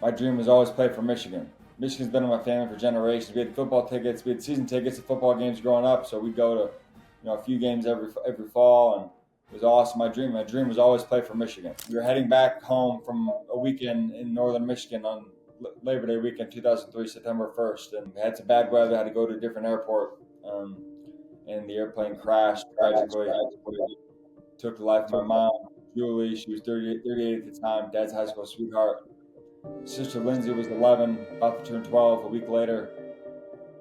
My dream was always play for Michigan. Michigan's been in my family for generations. We had football tickets, we had season tickets to football games growing up, so we'd go to a few games every fall, and it was awesome. My dream was always play for Michigan. We were heading back home from a weekend in northern Michigan on Labor Day weekend, 2003, September 1st, and we had some bad weather. Had to go to a different airport, and the airplane crashed tragically. Took the life of my mom, Julie. She was 38 at the time. Dad's high school sweetheart. Sister Lindsay was 11, about to turn 12 a week later.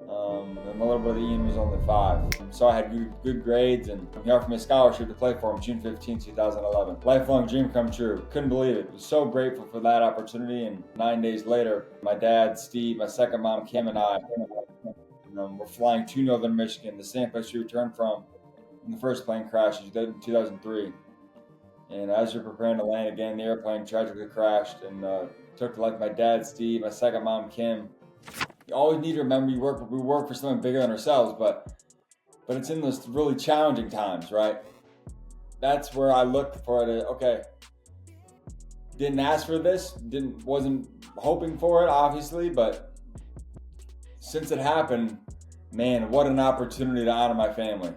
And my little brother Ian was only 5. So I had good grades, and he offered me a scholarship to play for him June 15, 2011. Lifelong dream come true. Couldn't believe it. Was so grateful for that opportunity. And 9 days later, my dad, Steve, my second mom, Kim, and I were flying to northern Michigan, the same place we returned from when the first plane crashed in 2003. And as we were preparing to land again, the airplane tragically crashed and took the life of my dad, Steve, my second mom, Kim. You always need to remember we work for something bigger than ourselves, but it's in those really challenging times, right? That's where I look for it. Okay, didn't ask for this, wasn't hoping for it, obviously, but since it happened, man, what an opportunity to honor my family.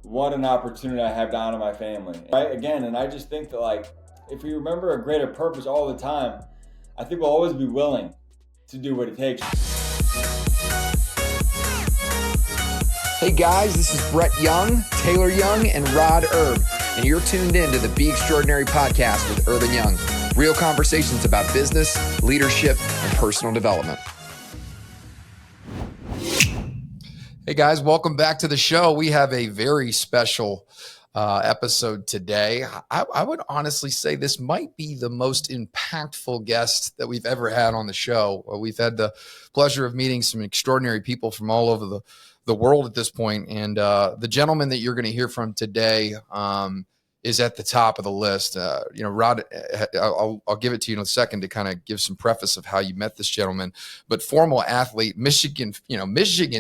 What an opportunity I have to honor my family, right? Again, and I just think that, like, if we remember a greater purpose all the time, I think we'll always be willing to do what it takes. Hey guys, this is Brett Young, Taylor Young, and Rod Erb, and you're tuned in to the Be Extraordinary podcast with Urban Young. Real conversations about business, leadership, and personal development. Hey guys, welcome back to the show. We have a very special episode today. I would honestly say this might be the most impactful guest that we've ever had on the show. We've had the pleasure of meeting some extraordinary people from all over the world at this point. And the gentleman that you're going to hear from today is at the top of the list. Rod, I'll give it to you in a second to kind of give some preface of how you met this gentleman, but former athlete, Michigan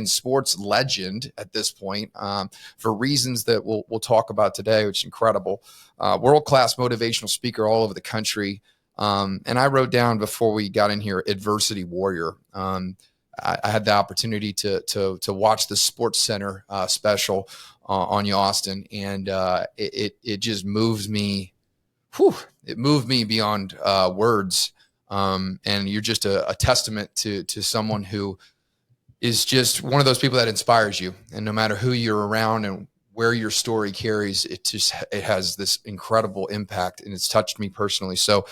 sports legend at this point, for reasons that we'll talk about today, which is incredible. World-class motivational speaker all over the country. And I wrote down before we got in here, adversity warrior. I had the opportunity to watch the Sports Center special on you, Austin, and it just moves me. It moved me beyond words. And you're just a testament to someone who is just one of those people that inspires you. And no matter who you're around and where your story carries, it has this incredible impact, and it's touched me personally. So,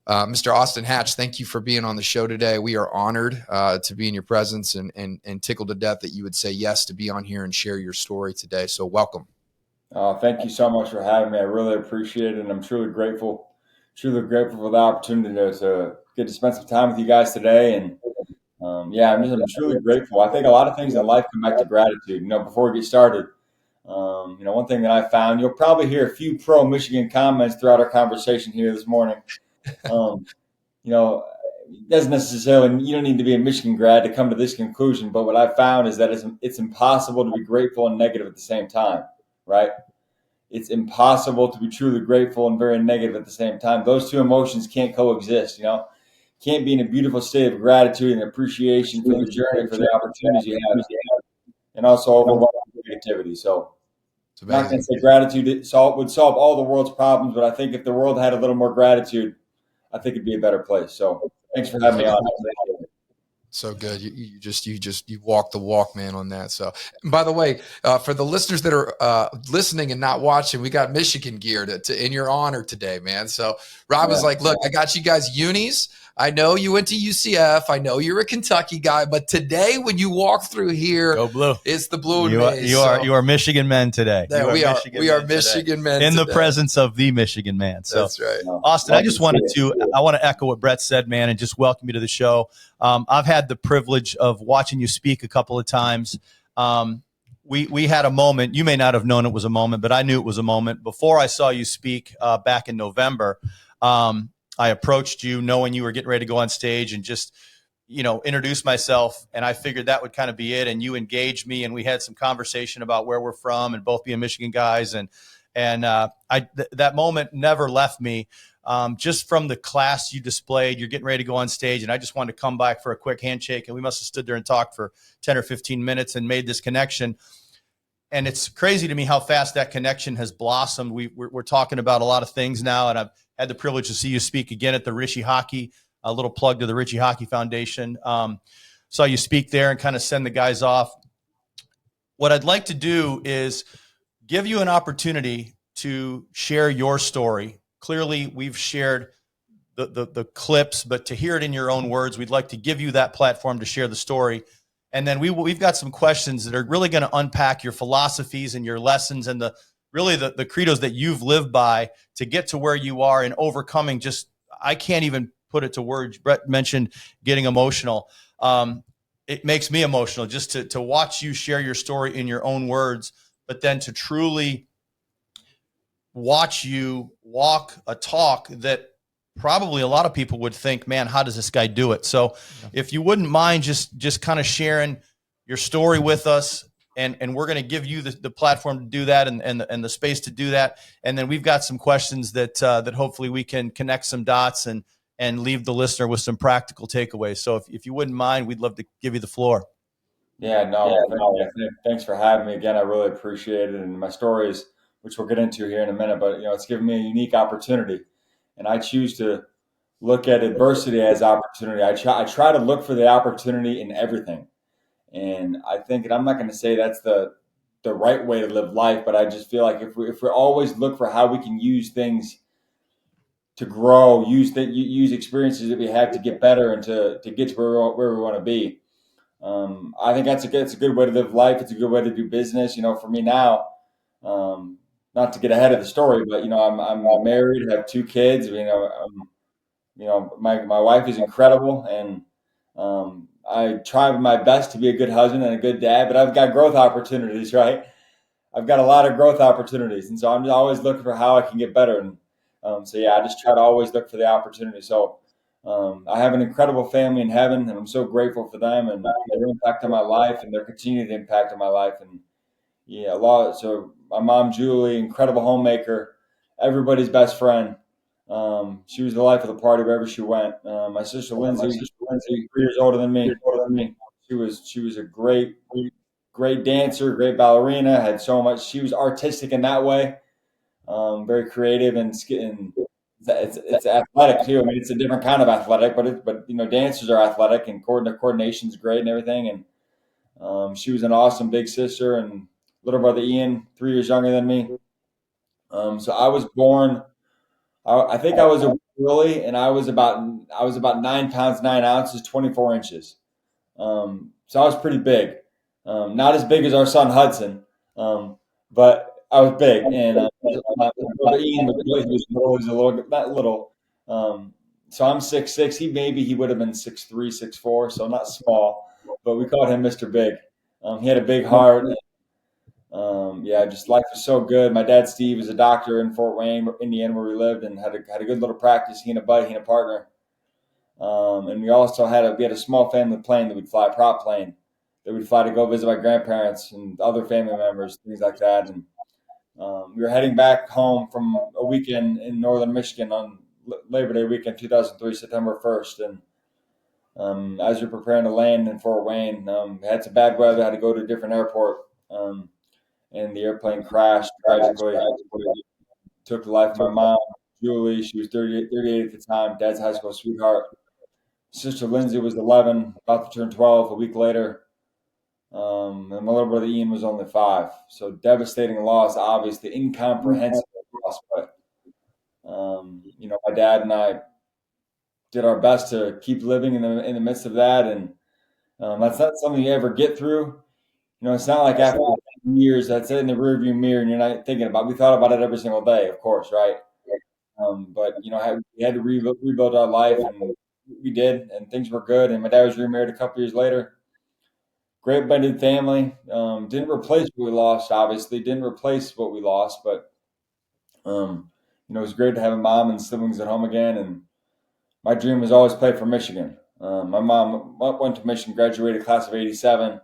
Mr. Austin Hatch, thank you for being on the show today. We are honored to be in your presence and tickled to death that you would say yes to be on here and share your story today. So welcome. Thank you so much for having me. I really appreciate it, and I'm truly grateful for the opportunity to get to spend some time with you guys today. And I'm truly grateful. I think a lot of things in life come back to gratitude. Before we get started, one thing that I found, you'll probably hear a few pro-Michigan comments throughout our conversation here this morning. Doesn't necessarily, you don't need to be a Michigan grad to come to this conclusion, but what I found is that it's impossible to be grateful and negative at the same time, right? It's impossible to be truly grateful and very negative at the same time. Those two emotions can't coexist, Can't be in a beautiful state of gratitude and appreciation for the journey, for the opportunities you have, and also overwhelming negativity. So I'm not going to say gratitude would solve all the world's problems, but I think if the world had a little more gratitude, I think it'd be a better place. So thanks for having me on. So good. You walk the walk, man, on that. So, and by the way, for the listeners that are listening and not watching, we got Michigan gear in your honor today, man. So Rob is like, look, I got you guys unis. I know you went to UCF. I know you're a Kentucky guy, but today when you walk through here, go blue. It's the blue and maize. You are Michigan men today. We are Michigan men in the presence of the Michigan man. So that's right. Austin, I want to echo what Brett said, man, and just welcome you to the show. I've had the privilege of watching you speak a couple of times. We had a moment. You may not have known it was a moment, but I knew it was a moment before I saw you speak back in November. I approached you knowing you were getting ready to go on stage and just, introduce myself. And I figured that would kind of be it. And you engaged me and we had some conversation about where we're from and both being Michigan guys. And that moment never left me. just from the class you displayed. You're getting ready to go on stage, and I just wanted to come back for a quick handshake, and we must have stood there and talked for 10 or 15 minutes and made this connection. And it's crazy to me how fast that connection has blossomed. We're talking about a lot of things now, and I've had the privilege to see you speak again at the Ritchie Hockey, a little plug to the Ritchie Hockey Foundation. Saw you speak there and kind of send the guys off. What I'd like to do is give you an opportunity to share your story. Clearly, we've shared the clips, but to hear it in your own words, we'd like to give you that platform to share the story. And then we've got some questions that are really going to unpack your philosophies and your lessons and the credos that you've lived by to get to where you are and overcoming just, I can't even put it to words. Brett mentioned getting emotional. It makes me emotional just to watch you share your story in your own words, but then to truly watch you walk a talk that probably a lot of people would think, man, how does this guy do it? So if you wouldn't mind just kind of sharing your story with us, and we're going to give you the platform to do that and the space to do that. And then we've got some questions that hopefully we can connect some dots and leave the listener with some practical takeaways. So if you wouldn't mind, we'd love to give you the floor. Thanks for having me again. I really appreciate it. And my stories, which we'll get into here in a minute, but it's given me a unique opportunity, and I choose to look at adversity as opportunity. I try to look for the opportunity in everything, and I think, and I'm not going to say that's the right way to live life, but I just feel like if we always look for how we can use things to grow, use experiences that we have to get better and to get to where we want to be. I think it's a good way to live life. It's a good way to do business. For me now, not to get ahead of the story, but I'm married, have 2 kids. My wife is incredible, and I try my best to be a good husband and a good dad. But I've got growth opportunities, right? I've got a lot of growth opportunities, and so I'm always looking for how I can get better. And I just try to always look for the opportunity. So I have an incredible family in heaven, and I'm so grateful for them and their impact on my life and their continued impact on my life. And a lot. So my mom, Julie, incredible homemaker, everybody's best friend. She was the life of the party wherever she went. My sister Lindsay, 3 years older than me. She was a great dancer, great ballerina. Had so much. She was artistic in that way, very creative and it's athletic too. I mean, it's a different kind of athletic, but dancers are athletic and coordination's great and everything. And she was an awesome big sister, and little brother Ian, 3 years younger than me. So I was born. I think I was a early, and I was about 9 pounds 9 ounces, 24 inches. So I was pretty big. Not as big as our son Hudson, but I was big. And my brother Ian was a little, not little. So I'm 6'6". He would have been 6'3", 6'4", so not small, but we called him Mr. Big. He had a big heart. Just life was so good. My dad Steve is a doctor in Fort Wayne, Indiana, where we lived, and had a good little practice. He and a partner. And we also had a small family plane that we'd fly, a prop plane that we'd fly to go visit my grandparents and other family members, things like that. And we were heading back home from a weekend in northern Michigan on Labor Day weekend, 2003, September 1st. And as we were preparing to land in Fort Wayne, we had some bad weather, had to go to a different airport. And the airplane crashed tragically. Took the life of my mom, Julie. She was 38 at the time, dad's high school sweetheart. Sister Lindsay was 11, about to turn 12 a week later. And my little brother Ian was only 5. So devastating loss, obviously, incomprehensible loss. But, my dad and I did our best to keep living in the midst of that. And that's not something you ever get through. It's not like after years that's in the rearview mirror and you're not thinking about it. We thought about it every single day, of course, right? But we had to rebuild our life, and we did, and things were good. And my dad was remarried a couple years later. Great blended family. Didn't replace what we lost, obviously. Didn't replace what we lost, but it was great to have a mom and siblings at home again. And my dream was always play for Michigan. My mom went to Michigan, graduated class of '87.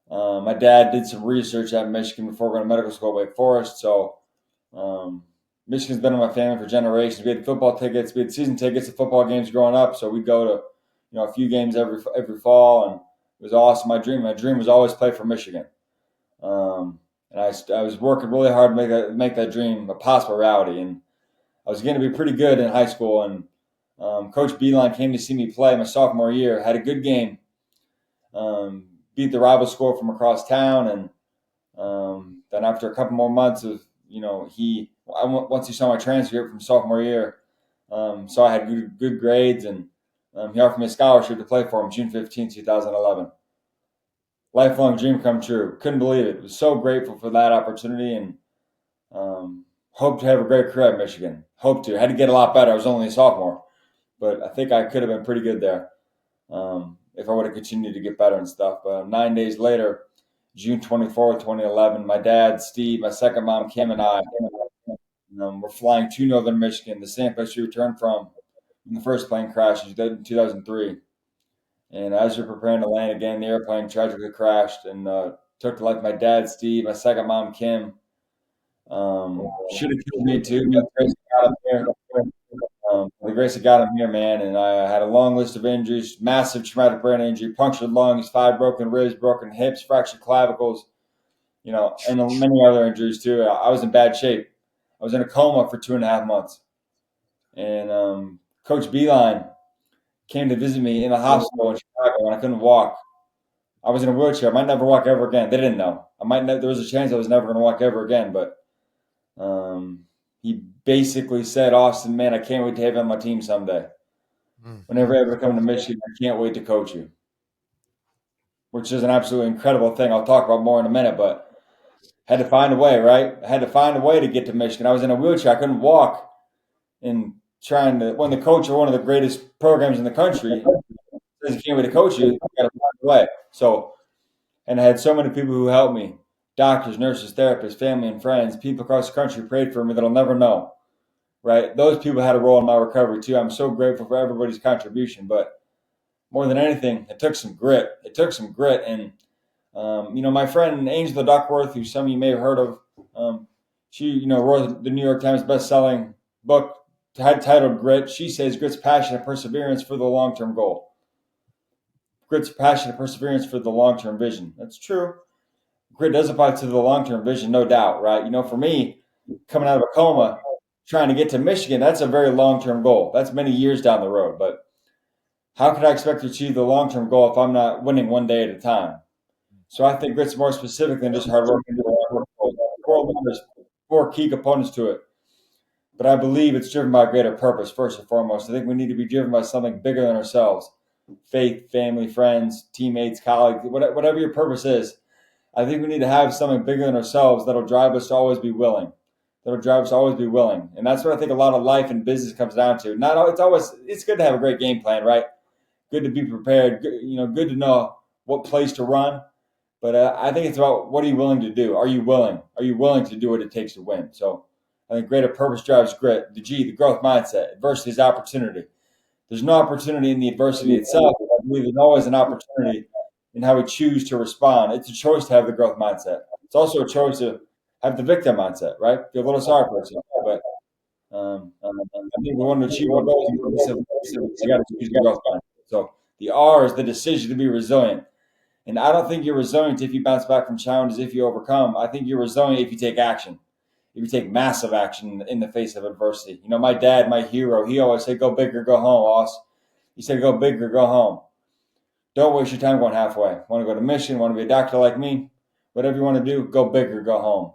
My dad did some research at Michigan before going to medical school at Wake Forest. So Michigan's been in my family for generations. We had football tickets, we had season tickets to football games growing up, so we'd go to a few games every fall, and it was awesome. My dream was always play for Michigan, and I was working really hard to make that dream a possible reality. And I was going to be pretty good in high school, and Coach Beeline came to see me play my sophomore year. Had a good game, beat the rival school from across town, and then after a couple more months of once he saw my transcript from sophomore year, saw I had good grades, and he offered me a scholarship to play for him June 15th, 2011. Lifelong dream come true. Couldn't believe it. Was so grateful for that opportunity, and hope to have a great career at Michigan. Hope to. Had to get a lot better. I was only a sophomore, but I think I could have been pretty good there if I would have continued to get better and stuff. But 9 days later, June 24th, 2011, my dad, Steve, my second mom, Kim, and I were flying to Northern Michigan, the same place we returned from when the first plane crashed in 2003. And as we were preparing to land again, the airplane tragically crashed and took the life of my dad, Steve, my second mom, Kim. Should have killed me too. The grace of God, I'm here, man. And I had a long list of injuries: massive traumatic brain injury, punctured lungs, 5 broken ribs, broken hips, fractured clavicles, and many other injuries too. I was in bad shape. I was in a coma for 2.5 months. And Coach Beeline came to visit me in the hospital in Chicago when I couldn't walk. I was in a wheelchair. I might never walk ever again. They didn't know. There was a chance I was never going to walk ever again. But he basically said, "Austin, man, I can't wait to have you on my team someday. Whenever I ever come to Michigan, I can't wait to coach you." Which is an absolutely incredible thing. I'll talk about more in a minute, but had to find a way, right? I had to find a way to get to Michigan. I was in a wheelchair. I couldn't walk. And when the coach of one of the greatest programs in the country says he can't wait to coach you, you got to find a way. So, and I had so many people who helped me: doctors, nurses, therapists, family and friends, people across the country prayed for me that I'll never know, right? Those people had a role in my recovery too. I'm so grateful for everybody's contribution, but more than anything, it took some grit. And my friend Angela Duckworth, who some of you may have heard of, she wrote the New York Times best-selling book titled Grit. She says grit's passion and perseverance for the long-term goal. Grit's passion and perseverance for the long-term vision. That's true. Grit does apply to the long-term vision, no doubt, right? For me, coming out of a coma, trying to get to Michigan, that's a very long-term goal. That's many years down the road. But how could I expect to achieve the long-term goal if I'm not winning one day at a time? So I think grit's more specific than just hard work. There's 4 key components to it. But I believe it's driven by a greater purpose, first and foremost. I think we need to be driven by something bigger than ourselves. Faith, family, friends, teammates, colleagues, whatever your purpose is. I think we need to have something bigger than ourselves that'll drive us to always be willing. And that's what I think a lot of life and business comes down to. It's good to have a great game plan, right? Good to be prepared, good to know what plays to run. But I think it's about, what are you willing to do? Are you willing? Are you willing to do what it takes to win? So I think greater purpose drives grit. The G, the growth mindset. Adversity is opportunity. There's no opportunity in the adversity itself. I believe there's always an opportunity in how we choose to respond. It's a choice to have the growth mindset. It's also a choice to have the victim mindset, right? Feel a little sorry for yourself. But I think we want to achieve our goals. You got to choose the growth mindset. So the R is the decision to be resilient. And I don't think you're resilient if you bounce back from challenges, if you overcome. I think you're resilient if you take action, if you take massive action in the face of adversity. My dad, my hero, he always said, "Go big or go home, Oz." He said, "Go big or go home. Don't waste your time going halfway. Want to go to Michigan, want to be a doctor like me? Whatever you want to do, go big or go home."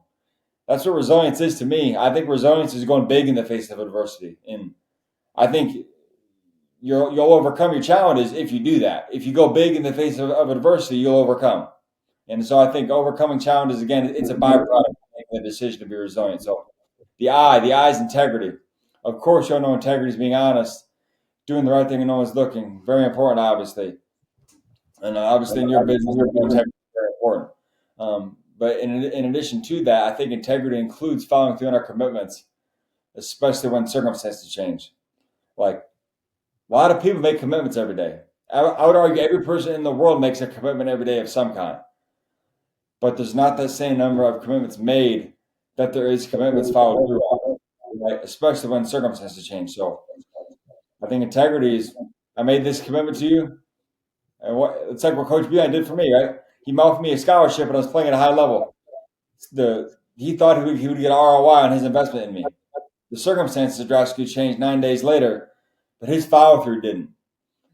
That's what resilience is to me. I think resilience is going big in the face of adversity. And I think you'll overcome your challenges if you do that. If you go big in the face of adversity, you'll overcome. And so I think overcoming challenges, again, it's a byproduct of making the decision to be resilient. So the I is integrity. Of course, you'll know integrity is being honest, doing the right thing when no one's looking. Very important, obviously. And obviously in your business, integrity is very important. But in addition to that, I think integrity includes following through on our commitments, especially when circumstances change. Like, a lot of people make commitments every day. I would argue every person in the world makes a commitment every day of some kind. But there's not that same number of commitments made that there is commitments followed through on. right? Especially when circumstances change. So I think integrity is, I made this commitment to you. And it's like what Coach B did for me, right? He offered me a scholarship, and I was playing at a high level. He thought he would get ROI on his investment in me. The circumstances drastically changed 9 days later, but his follow through didn't.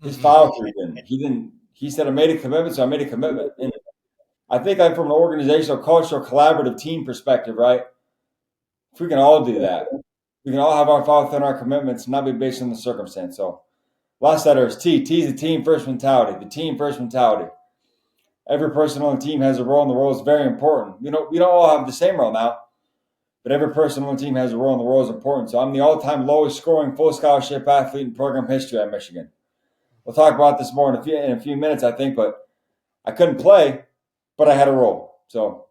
His follow through didn't. He didn't. He said, "I made a commitment, so I made a commitment." And I think, like, from an organizational, cultural, collaborative team perspective, right? If we can all do that, we can all have our follow through on our commitments, and not be based on the circumstance. So, last letter is T. T is the team first mentality. The team first mentality. Every person on the team has a role, and the role is very important. We don't all have the same role now, but every person on the team has a role, and the role is important. So I'm the all-time lowest scoring full scholarship athlete in program history at Michigan. We'll talk about this more in a few minutes, I think, but I couldn't play, but I had a role. So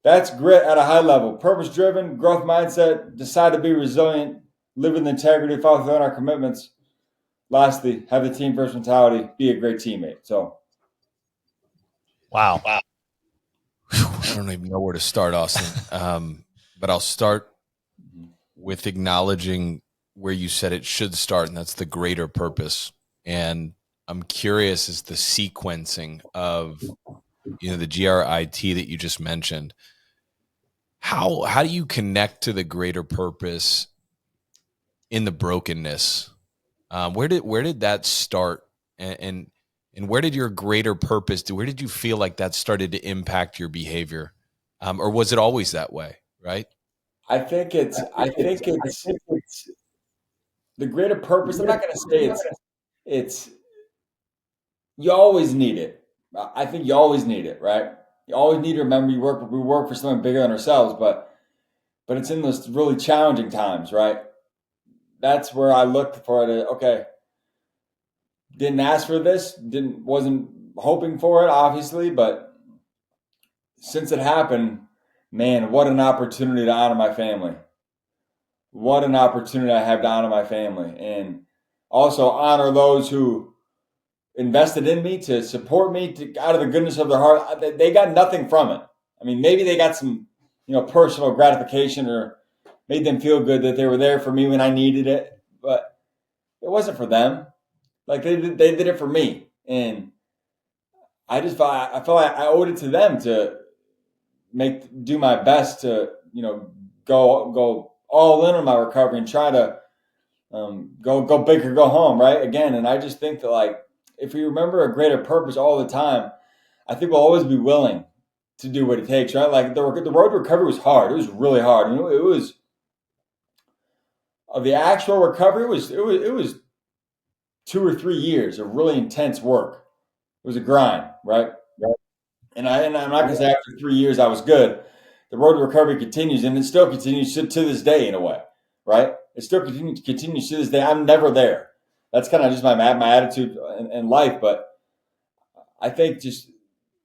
that's grit at a high level. Purpose-driven, growth mindset, decide to be resilient, live with integrity, follow through on our commitments. Lastly, have the team first mentality, be a great teammate. So, Wow. I don't even know where to start, Austin. But I'll start with acknowledging where you said it should start, and that's the greater purpose. And I'm curious as the sequencing of, the GRIT that you just mentioned. How do you connect to the greater purpose in the brokenness? Where did that start, and where did your greater purpose? Where did you feel like that started to impact your behavior, or was it always that way? Right? I think it's the greater purpose. I'm not going to say it's you always need it. I think you always need it, right? You always need to remember we work for something bigger than ourselves, but it's in those really challenging times, right? That's where I look for it. Okay, didn't ask for this, wasn't hoping for it, obviously, but since it happened, man, what an opportunity to honor my family. What an opportunity I have to honor my family, and also honor those who invested in me to support me out of the goodness of their heart. They got nothing from it. I mean, maybe they got some, personal gratification, or made them feel good that they were there for me when I needed it, but it wasn't for them. Like, they did it for me, and I felt like I owed it to them to do my best to go all in on my recovery and try to go big or go home, right? Again, and I just think that, like, if we remember a greater purpose all the time, I think we'll always be willing to do what it takes, right? Like, the road to recovery was hard. It was really hard. It was the actual recovery it was 2 or 3 years of really intense work. It was a grind, right? And I'm not going to say after 3 years I was good. The road to recovery continues, and it still continues to this day in a way, right? It still continues to this day. I'm never there. That's kind of just my attitude in life. But I think, just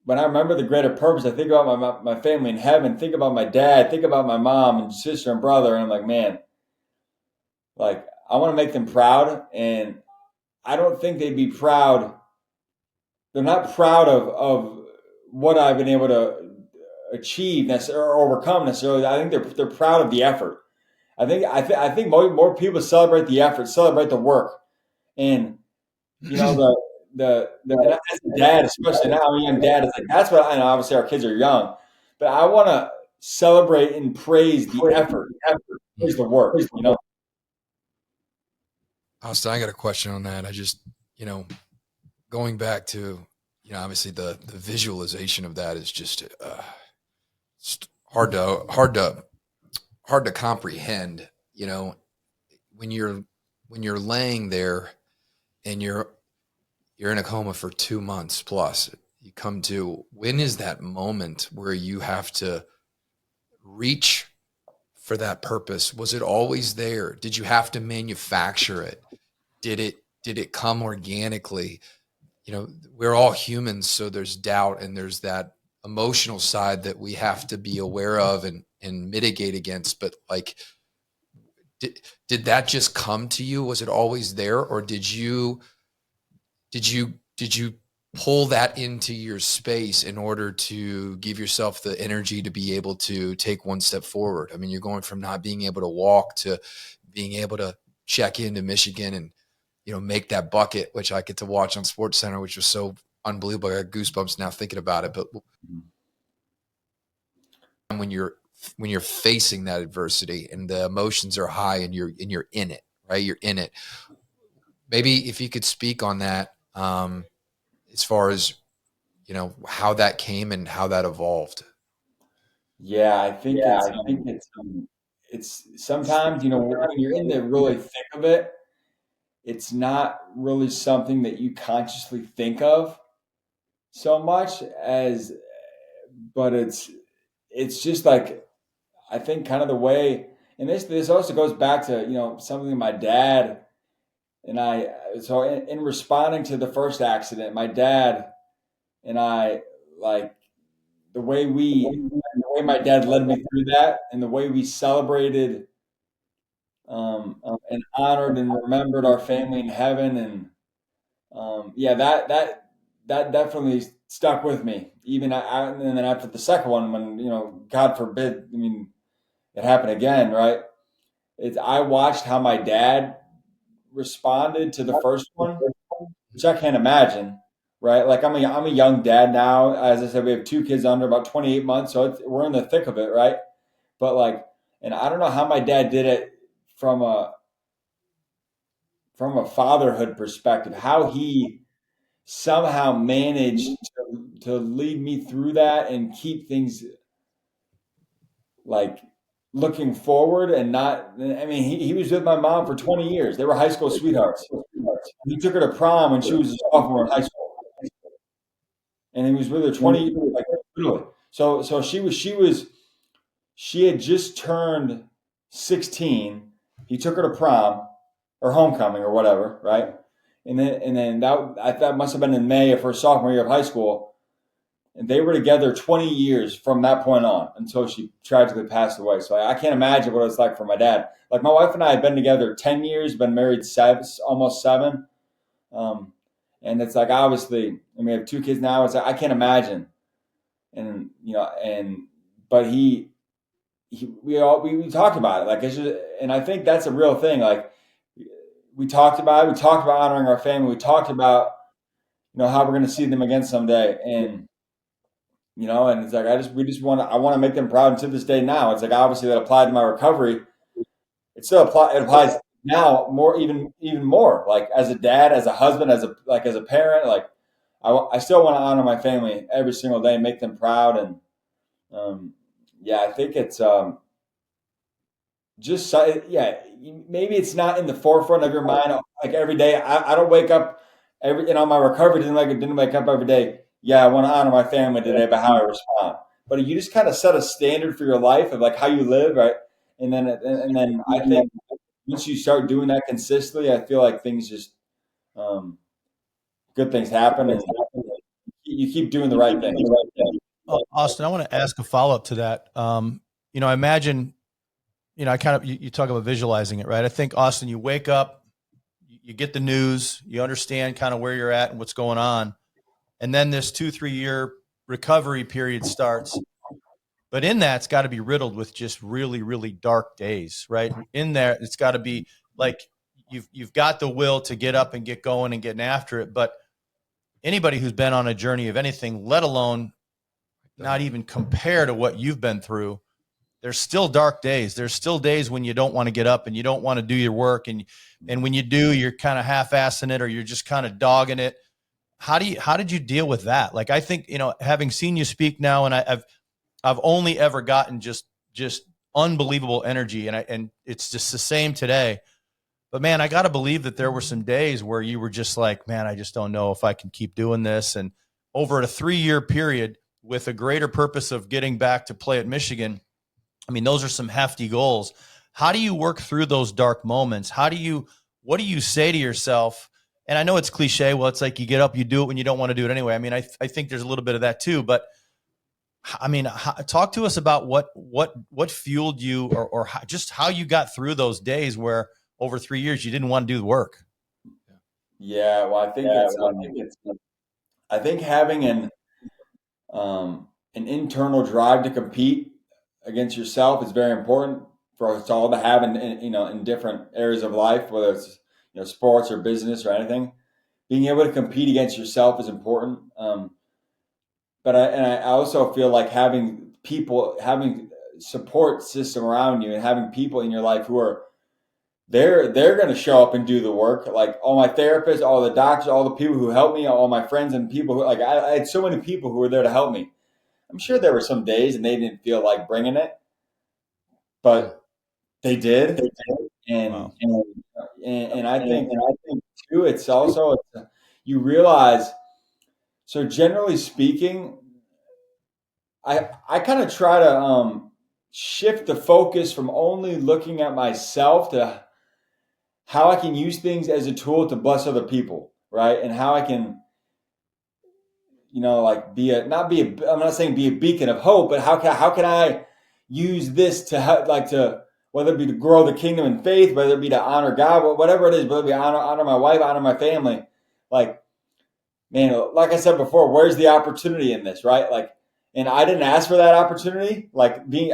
when I remember the greater purpose, I think about my family in heaven, think about my dad, think about my mom and sister and brother, and I'm like, man, like, I want to make them proud, and I don't think they'd be proud. They're not proud of what I've been able to achieve necessarily or overcome necessarily. I think they're proud of the effort. I think more people celebrate the effort, celebrate the work, and the as a dad, especially now, I'm a young dad. It's like, that's what I know. Obviously, our kids are young, but I want to celebrate and praise the effort, praise the work. Austin, I got a question on that. I just, going back to, obviously the visualization of that is just hard to comprehend. When you're laying there and you're in a coma for 2 months plus, you come to, when is that moment where you have to reach for that purpose? Was it always there? Did you have to manufacture it? Did it come organically? We're all humans, so there's doubt, and there's that emotional side that we have to be aware of and mitigate against. But, like, did that just come to you? Was it always there, or did you pull that into your space in order to give yourself the energy to be able to take one step forward? I mean, you're going from not being able to walk to being able to check into Michigan and, make that bucket, which I get to watch on SportsCenter, which was so unbelievable. I got goosebumps now thinking about it. But when you're facing that adversity and the emotions are high and you're in it, right? You're in it. Maybe if you could speak on that, as far as, how that came and how that evolved. Yeah, I think it's sometimes, when you're in the really thick of it, it's not really something that you consciously think of so much as, but it's just like, I think kind of the way, and this also goes back to, something my dad and I, so in responding to the first accident, my dad and I, like, the way my dad led me through that, and the way we celebrated, and honored and remembered our family in heaven, and yeah, that definitely stuck with me. Even and then after the second one, when, God forbid, I mean, it happened again, right? I watched how my dad responded to the first one, which I can't imagine, right? Like, I'm a young dad now. As I said, we have two kids under about 28 months, so we're in the thick of it, right? But like, and I don't know how my dad did it from a fatherhood perspective, how he somehow managed to lead me through that and keep things like looking forward and not. I mean, he was with my mom for 20 years. They were high school sweethearts. He took her to prom when she was a sophomore in high school, and he was with her 20 years, like, literally. So she had just turned 16. He took her to prom or homecoming or whatever, right? And then that must have been in May of her sophomore year of high school. And they were together 20 years from that point on until she tragically passed away. So I can't imagine what it's like for my dad. Like, my wife and I have been together 10 years, been married almost 7. And it's like, obviously, and we have 2 kids now. It's like, I can't imagine. And, but we talked about it. Like, it's just, and I think that's a real thing. Like, we talked about it. We talked about honoring our family. We talked about, how we're going to see them again someday. And it's like, I want to make them proud. And to this day now, it's like, obviously that applied to my recovery. It applies now more, even more, like, as a dad, as a husband, as a parent, like, I still want to honor my family every single day and make them proud. And, yeah, I think it's, just, yeah, maybe it's not in the forefront of your mind like every day. I don't wake up my recovery didn't wake up every day. Yeah, I want to honor my family today by how I respond. But you just kind of set a standard for your life of like how you live, right? And then I think once you start doing that consistently, I feel like things just, good things happen, and you keep doing the right thing. Austin, I want to ask a follow-up to that. I imagine, I kind of, you talk about visualizing it, right? I think, Austin, you wake up, you get the news, you understand kind of where you're at and what's going on. And then this 2-3 year recovery period starts. But in that, it's got to be riddled with just really, really dark days, right? In there, it's got to be like, you've got the will to get up and get going and getting after it. But anybody who's been on a journey of anything, let alone not even compare to what you've been through, there's still dark days. There's still days when you don't want to get up and you don't want to do your work. And when you do, you're kind of half-assing it, or you're just kind of dogging it. How did you deal with that? Like, I think, having seen you speak now, and I've only ever gotten just unbelievable energy. And it's just the same today. But man, I got to believe that there were some days where you were just like, man, I just don't know if I can keep doing this. And over a 3-year period with a greater purpose of getting back to play at Michigan, I mean, those are some hefty goals. How do you work through those dark moments? What do you say to yourself? And I know it's cliche. Well, it's like you get up, you do it when you don't want to do it anyway. I mean, I think there's a little bit of that too, but I mean, talk to us about what fueled you, or just how you got through those days where over 3 years you didn't want to do the work. Yeah, well, I think I think having an internal drive to compete against yourself is very important for us all to have in different areas of life, whether it's sports or business or anything. Being able to compete against yourself is important. But I also feel like having support system around you and having people in your life who are they're going to show up and do the work. Like all my therapists, all the doctors, all the people who help me, all my friends and people who I had so many people who were there to help me. I'm sure there were some days and they didn't feel like bringing it, but they did. And Wow. and I think too, it's also you realize. So generally speaking, I kind of try to shift the focus from only looking at myself to how I can use things as a tool to bless other people, right? And how I can, like I'm not saying be a beacon of hope, but how can I use this to help, like to whether it be to grow the kingdom in faith, whether it be to honor God, whatever it is, whether it be honor my wife, honor my family, like man, like I said before, where's the opportunity in this, right? Like, and I didn't ask for that opportunity. Like being,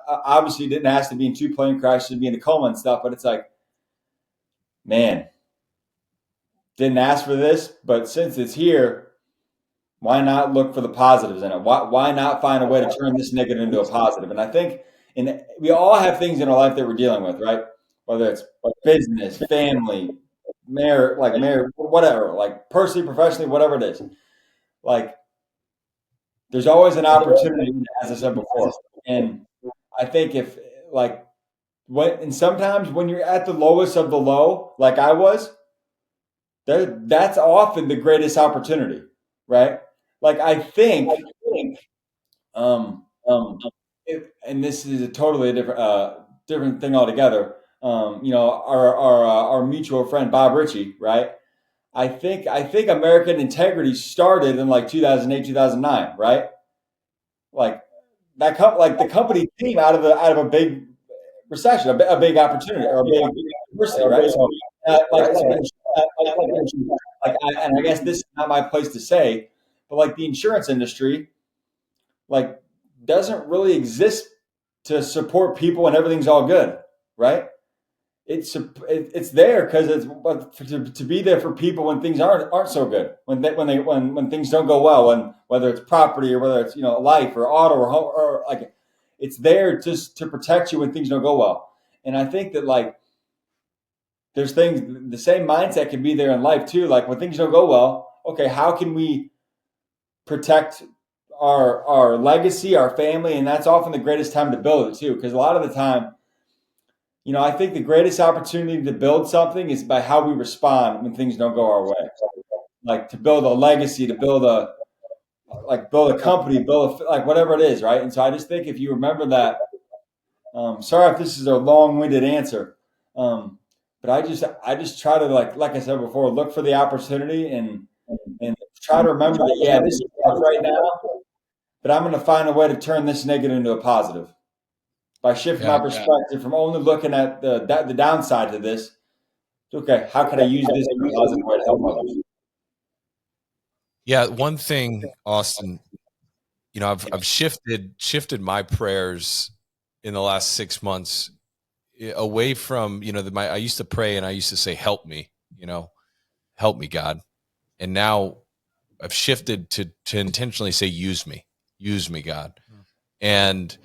obviously didn't ask to be in 2 plane crashes and be in a coma and stuff, but it's like, man, didn't ask for this, but since it's here, why not look for the positives in it? Why not find a way to turn this negative into a positive? And I think, and we all have things in our life that we're dealing with, right? Whether it's business, family, marriage, whatever, like personally, professionally, whatever it is. Like, there's always an opportunity, as I said before. And I think if like and sometimes when you're at the lowest of the low, like I was, that's often the greatest opportunity, right? Like I think, um, and this is a totally different thing altogether. Our mutual friend Bob Ritchie, right? I think American integrity started in like 2008, 2009, right? Like like the company came out of a big recession, a big opportunity or a big adversity, right? So, and I guess this is not my place to say, but like the insurance industry, like doesn't really exist to support people when everything's all good, right? It's there because to be there for people when things aren't so good, when things don't go well, when whether it's property or whether it's life or auto or home or like it's there just to protect you when things don't go well. And I think that like there's things the same mindset can be there in life too. Like when things don't go well, okay, how can we protect our legacy, our family, and that's often the greatest time to build it too, because a lot of the time I think the greatest opportunity to build something is by how we respond when things don't go our way. Like to build a legacy, to build a company, like whatever it is, right? And so I just think if you remember that, sorry if this is a long-winded answer, but I just try to like I said before, look for the opportunity and try to remember that this is tough right now, but I'm going to find a way to turn this negative into a positive by shifting my perspective from only looking at the downside to this. Okay, how can I use this in a positive way to help others? Yeah, one thing, Austin, I've shifted my prayers in the last 6 months away from, I used to pray and I used to say, help me, help me, God. And now I've shifted to intentionally say, use me, God. And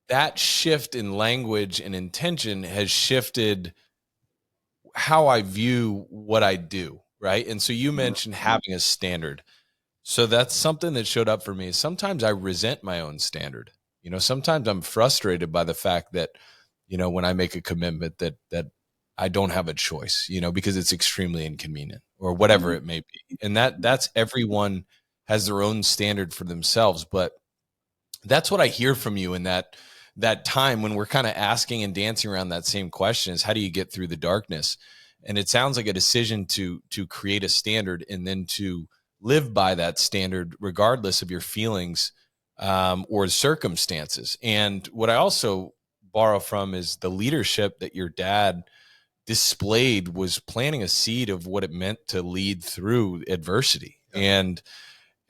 that shift in language and intention has shifted how I view what I do. Right. And so you mentioned having a standard. So that's something that showed up for me. Sometimes I resent my own standard. Sometimes I'm frustrated by the fact that, when I make a commitment that I don't have a choice, because it's extremely inconvenient or whatever it may be. And that's everyone has their own standard for themselves. But that's what I hear from you in that time when we're kind of asking and dancing around that same question is how do you get through the darkness? And it sounds like a decision to create a standard and then to live by that standard regardless of your feelings or circumstances. And what I also borrow from is the leadership that your dad displayed was planting a seed of what it meant to lead through adversity. And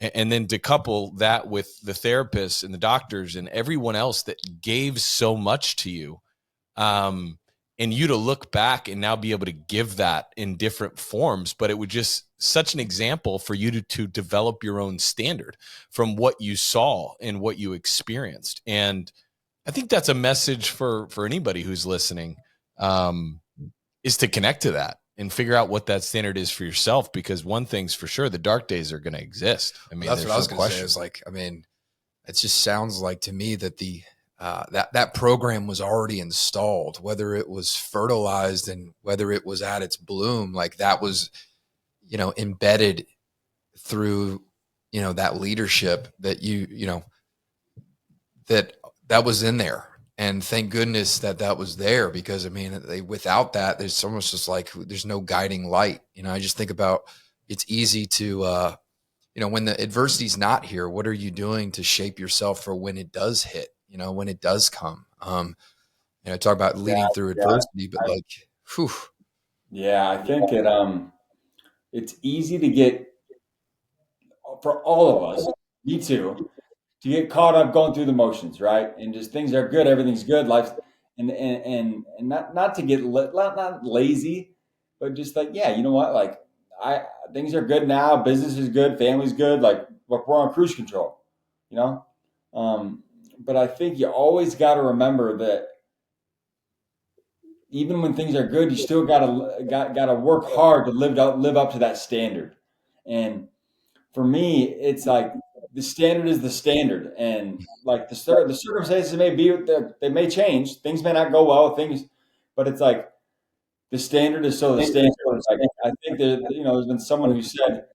then to couple that with the therapists and the doctors and everyone else that gave so much to you, and you to look back and now be able to give that in different forms, but it was just such an example for you to develop your own standard from what you saw and what you experienced. And I think that's a message for anybody who's listening, is to connect to that and figure out what that standard is for yourself. Because one thing's for sure, the dark days are going to exist. I mean, that's what I was going to say. Is like, I mean, it just sounds like to me that that program was already installed, whether it was fertilized and whether it was at its bloom, like that was, embedded through, that leadership that that was in there. And thank goodness that was there, because I mean, without that, there's almost just like, there's no guiding light. I just think about, it's easy to, when the adversity's not here, what are you doing to shape yourself for when it does hit, when it does come? Talk about leading through adversity, but whew. Yeah, I think it's easy to get, for all of us, me too, to get caught up going through the motions, right? And just things are good, everything's good, life's and not to get not lazy, but just like, yeah, you know what? Like things are good now, business is good, family's good, like we're on cruise control, you know? But I think you always got to remember that even when things are good, you still gotta work hard to live up to that standard. And for me, it's like the standard is the standard, and like the circumstances they may change, things may not go well, but it's like the standard is still the standard. It's like, I think that there's been someone who said,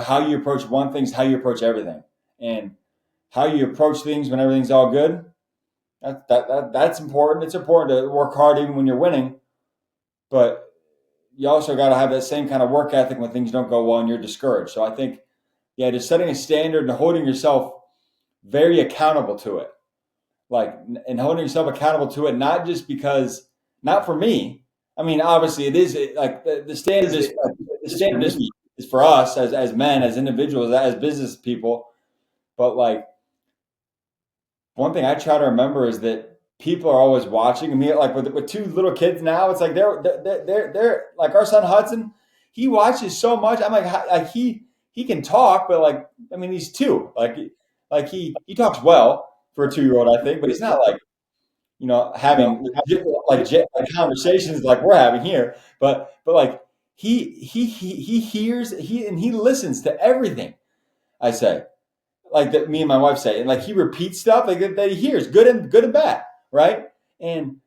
how you approach one thing is how you approach everything, and how you approach things when everything's all good. That's important. It's important to work hard even when you're winning, but you also got to have that same kind of work ethic when things don't go well and you're discouraged. So I think, yeah, just setting a standard and holding yourself very accountable to it, and holding yourself accountable to it, not just because, not for me. I mean, obviously, it is like the standard is for us as men, as individuals, as business people. But like, one thing I try to remember is that people are always watching. I mean, like with two little kids now, it's like they're like, our son Hudson, he watches so much. I'm like he can talk, but like, I mean, he's two. Like he talks well for a 2-year-old, I think, but he's not like, having like conversations like we're having here. But like he hears and he listens to everything I say, like that me and my wife say, and like he repeats stuff like that he hears, good and bad, right? And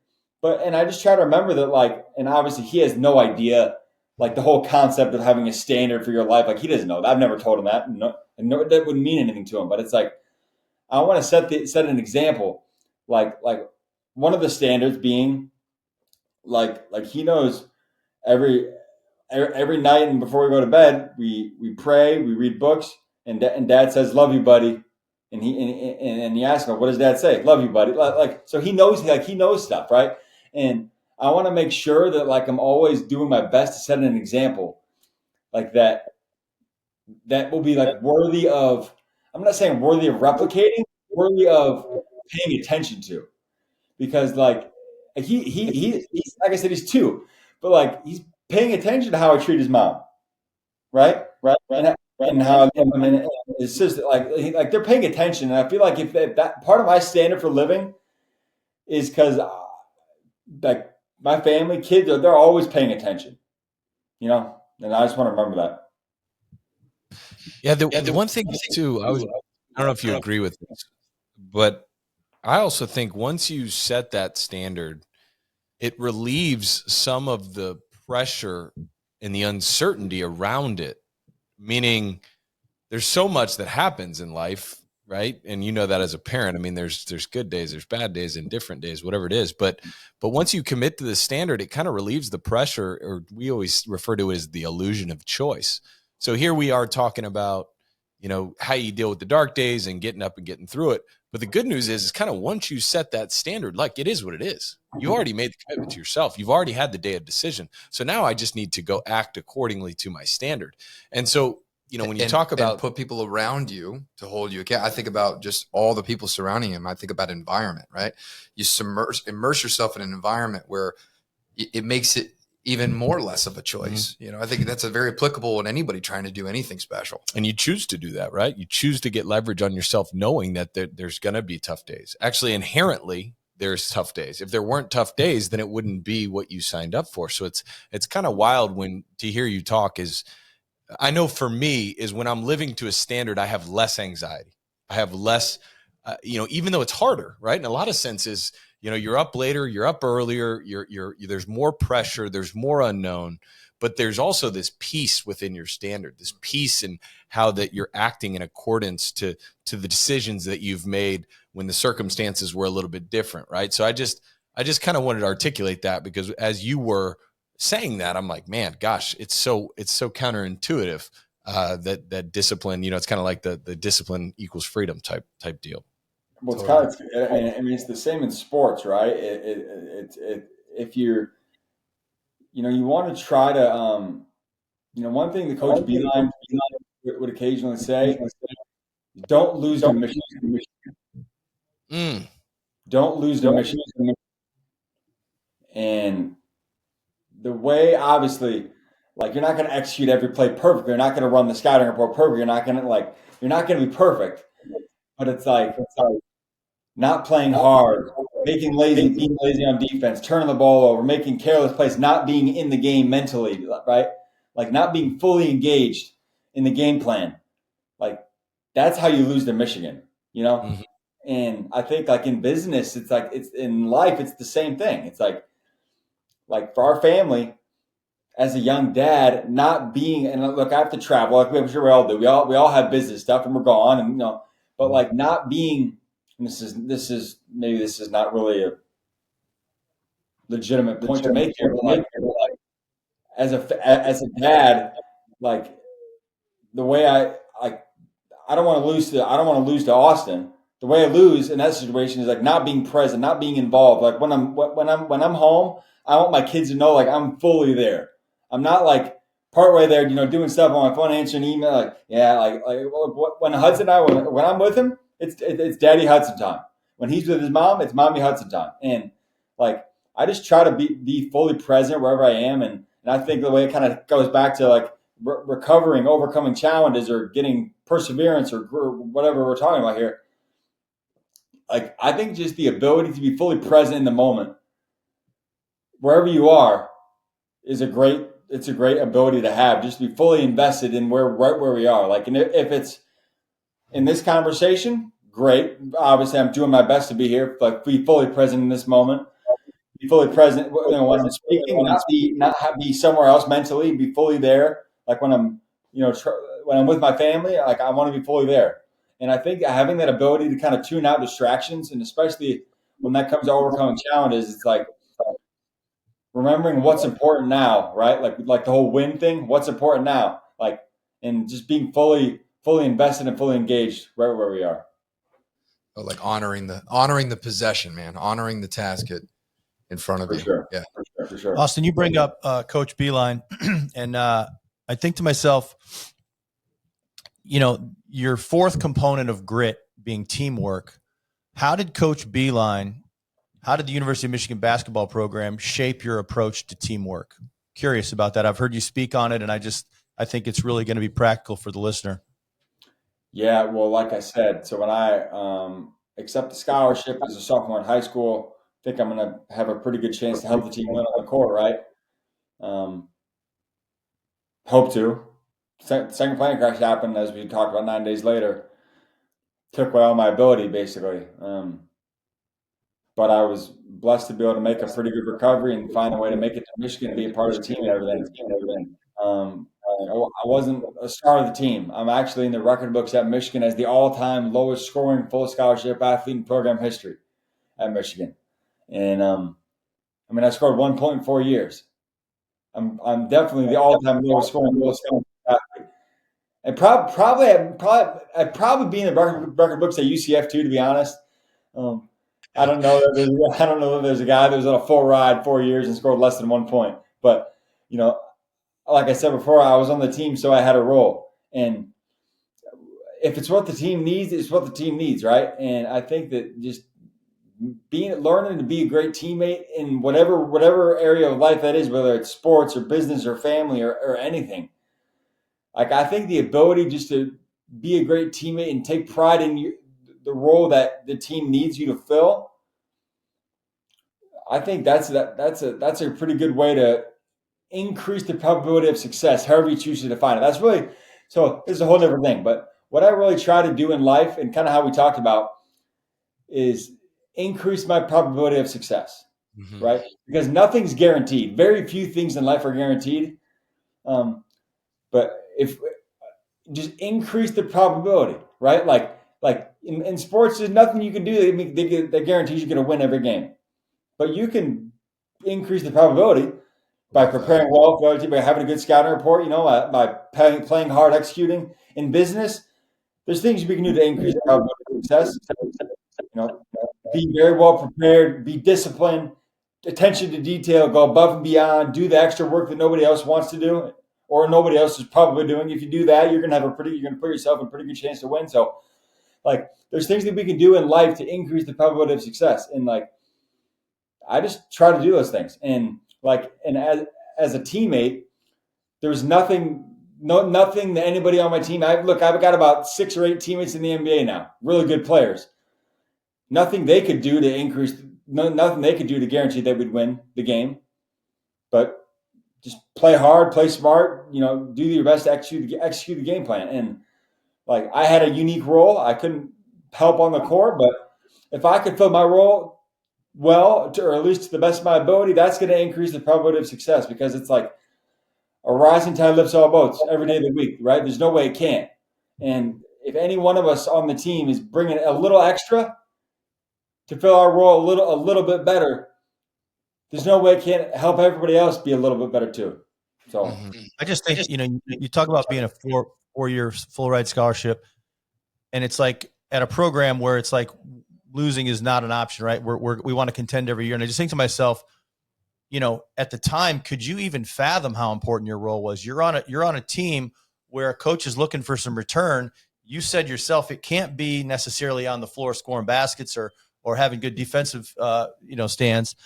I just try to remember that, like, and obviously he has no idea, like the whole concept of having a standard for your life, like he doesn't know that. I've never told him that, no, that wouldn't mean anything to him. But it's like, I want to set an example, like one of the standards being like he knows every night, and before we go to bed, we pray, we read books, and Dad says, "Love you, buddy," and he asks him, "What does Dad say?" "Love you, buddy." Like, so he knows stuff, right? And I want to make sure that, like, I'm always doing my best to set an example like that will be like worthy of, I'm not saying worthy of replicating, worthy of paying attention to, because like he's like I said, he's two, but like he's paying attention to how I treat his mom, right? And how I mean, his sister, like they're paying attention, and I feel like if that part of my standard for living is because like my family, kids, they're always paying attention, and I just want to remember that. Yeah, the one thing too, I don't know if you agree with this, but I also think once you set that standard, it relieves some of the pressure and the uncertainty around it. Meaning, there's so much that happens in life, right? And you know that as a parent. I mean, there's good days, there's bad days, and different days, whatever it is. But once you commit to the standard, it kind of relieves the pressure, or we always refer to it as the illusion of choice. So here we are talking about, how you deal with the dark days and getting up and getting through it. But the good news is kind of once you set that standard, like it is what it is. You already made the commitment to yourself. You've already had the day of decision. So now I just need to go act accordingly to my standard. And so you know, when you talk and about put people around you to hold you accountable. I think about just all the people surrounding him. I think about environment, right? You immerse yourself in an environment where it makes it even more less of a choice. Mm-hmm. You know, I think that's a very applicable in anybody trying to do anything special. And you choose to do that, right? You choose to get leverage on yourself, knowing that there's going to be tough days. Actually, inherently, there's tough days. If there weren't tough days, then it wouldn't be what you signed up for. So it's kind of wild when to hear you talk is, I know for me is when I'm living to a standard, I have less anxiety. I have less, you know, even though it's harder, right? In a lot of senses, you know, you're up later, you're up earlier, there's more pressure, there's more unknown, but there's also this peace within your standard, this peace in how that you're acting in accordance to the decisions that you've made when the circumstances were a little bit different, right? So I just kind of wanted to articulate that, because as you were saying that, I'm like, man, gosh, it's so counterintuitive that discipline, you know, it's kind of like the discipline equals freedom type deal. Well, it's kind of, I mean, it's the same in sports, right? If you're, you know, you want to try to, you know, one thing the coach Beeline would occasionally say, don't lose the mission. Don't lose the mission. And the way, obviously, like, you're not going to execute every play perfectly. You're not going to run the scouting report perfect. You're not going to be perfect. But it's like not playing hard, being lazy on defense, turning the ball over, making careless plays, not being in the game mentally, right? Like, not being fully engaged in the game plan. Like, that's how you lose to Michigan, you know? Mm-hmm. And I think, like, in business, it's like, it's in life, it's the same thing. It's like for our family, as a young dad, not being, and look, I have to travel, like I'm sure we all do. We all have business stuff, and we're gone, and, you know, but like not being, and this is maybe this is not really a legitimate point to make here, but like as a dad, like the way I don't want to lose to Austin. The way I lose in that situation is like not being present, not being involved. Like when I'm home, I want my kids to know, like, I'm fully there. I'm not like partway there, you know, doing stuff on my phone, answering email. Like, yeah, like when Hudson and I, when I'm with him, it's Daddy Hudson time. When he's with his mom, it's Mommy Hudson time. And like, I just try to be fully present wherever I am. And I think the way it kind of goes back to like recovering, overcoming challenges, or getting perseverance, or whatever we're talking about here. Like, I think just the ability to be fully present in the moment, wherever you are, is a great ability to have. Just be fully invested in right where we are. Like, and if it's in this conversation, great. Obviously, I'm doing my best to be here, but be fully present in this moment. Be fully present, you know, when I'm speaking, not be somewhere else mentally. Be fully there. Like when I'm, you know, when I'm with my family, like I want to be fully there. And I think having that ability to kind of tune out distractions, and especially when that comes to overcoming challenges, it's like remembering what's important now, right? Like the whole win thing. What's important now? Like, and just being fully invested and fully engaged right where we are. Oh, like honoring the possession, man, honoring the task in front of you. Sure. Yeah, for sure. Austin, you bring up Coach Beeline, and I think to myself, you know, your fourth component of grit being teamwork. How did Coach Beeline, how did the University of Michigan basketball program shape your approach to teamwork? Curious about that. I've heard you speak on it, and I think it's really going to be practical for the listener. Yeah, well, like I said, so when I accept the scholarship as a sophomore in high school, I think I'm going to have a pretty good chance to help the team win on the court, right? Hope to. Second plane crash happened, as we talked about 9 days later. Took away all my ability, basically. But I was blessed to be able to make a pretty good recovery and find a way to make it to Michigan and be a part of the team and everything. I wasn't a star of the team. I'm actually in the record books at Michigan as the all-time lowest scoring full scholarship athlete in program history at Michigan. And I mean, I scored 1 point in 4 years. I'm definitely the all-time lowest scoring full scholarship athlete. And I'd probably be in the record books at UCF too, to be honest. I don't know that there's a guy that was on a full ride 4 years and scored less than 1 point. But, you know, like I said before, I was on the team, so I had a role. And if it's what the team needs, it's what the team needs, right? And I think that just learning to be a great teammate in whatever area of life that is, whether it's sports or business or family or anything. Like, I think the ability just to be a great teammate and take pride in the role that the team needs you to fill, I think that's a pretty good way to increase the probability of success, however you choose to define it. That's really, so this is a whole different thing. But what I really try to do in life, and kind of how we talked about, is increase my probability of success, right? Because nothing's guaranteed. Very few things in life are guaranteed. But if just increase the probability, right? Like in sports, there's nothing you can do that guarantees you're going to win every game. But you can increase the probability by preparing well for other team, by having a good scouting report, by playing hard, executing. In business, there's things we can do to increase the probability of success. Be very well prepared, be disciplined, attention to detail, go above and beyond, do the extra work that nobody else wants to do or nobody else is probably doing. If you do that, you're going to put yourself in a pretty good chance to win. So, like, there's things that we can do in life to increase the probability of success. And like, I just try to do those things. And as a teammate, there's nothing that anybody on my team. I've got about 6 or 8 teammates in the NBA now, really good players. Nothing they could do to guarantee they would win the game, but just play hard, play smart, do your best to execute the game plan. And like, I had a unique role. I couldn't help on the court, but if I could fill my role well, or at least to the best of my ability, that's going to increase the probability of success, because it's like a rising tide lifts all boats every day of the week, right? There's no way it can't. And if any one of us on the team is bringing a little extra to fill our role a little bit better, there's no way it can't help everybody else be a little bit better too. So I just think, you talk about being a four-year full ride scholarship, and it's like at a program where it's like losing is not an option, right? We want to contend every year. And I just think to myself, at the time, could you even fathom how important your role was? You're on a team where a coach is looking for some return. You said yourself, it can't be necessarily on the floor scoring baskets or having good defensive, stands.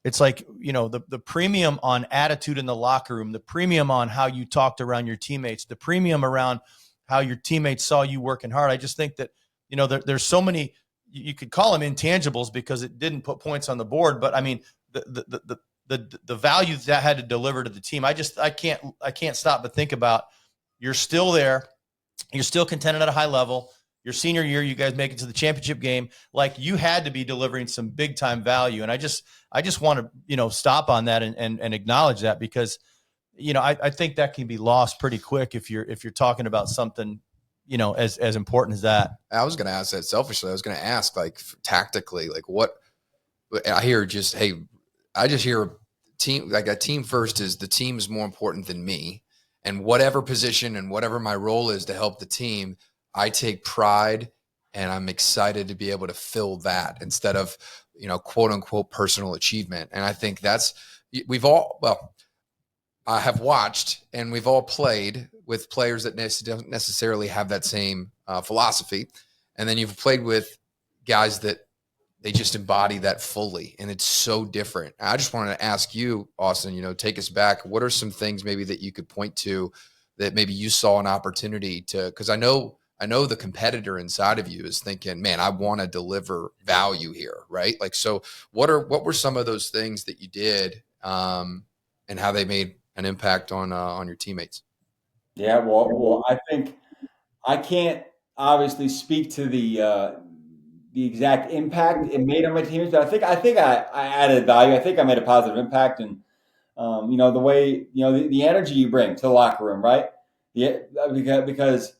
It's like, the premium on attitude in the locker room, the premium on how you talked around your teammates, the premium around how your teammates saw you working hard. I just think that, there's so many, you could call them intangibles because it didn't put points on the board. But I mean, the value that had to deliver to the team, I can't stop but think about, you're still there. You're still contending at a high level. Your senior year, you guys make it to the championship game. Like, you had to be delivering some big time value. And I just want to, stop on that and acknowledge that, because, I think that can be lost pretty quick if you're talking about something, as important as that. I was going to ask that selfishly. I was going to ask, like, tactically, like, what I hear I just hear a team first is the team is more important than me, and whatever position and whatever my role is to help the team, I take pride and I'm excited to be able to fill that instead of, quote unquote personal achievement. And I think I have watched and we've all played with players that don't necessarily have that same philosophy. And then you've played with guys that they just embody that fully. And it's so different. I just wanted to ask you, Austin, take us back. What are some things maybe that you could point to that maybe you saw an opportunity to, because I know the competitor inside of you is thinking, man, I want to deliver value here. Right. Like, so what were some of those things that you did and how they made an impact on your teammates? Yeah, well, I think I can't obviously speak to the exact impact it made on my teammates, but I think I added value. I think I made a positive impact, and the way the energy you bring to the locker room, right? Yeah, because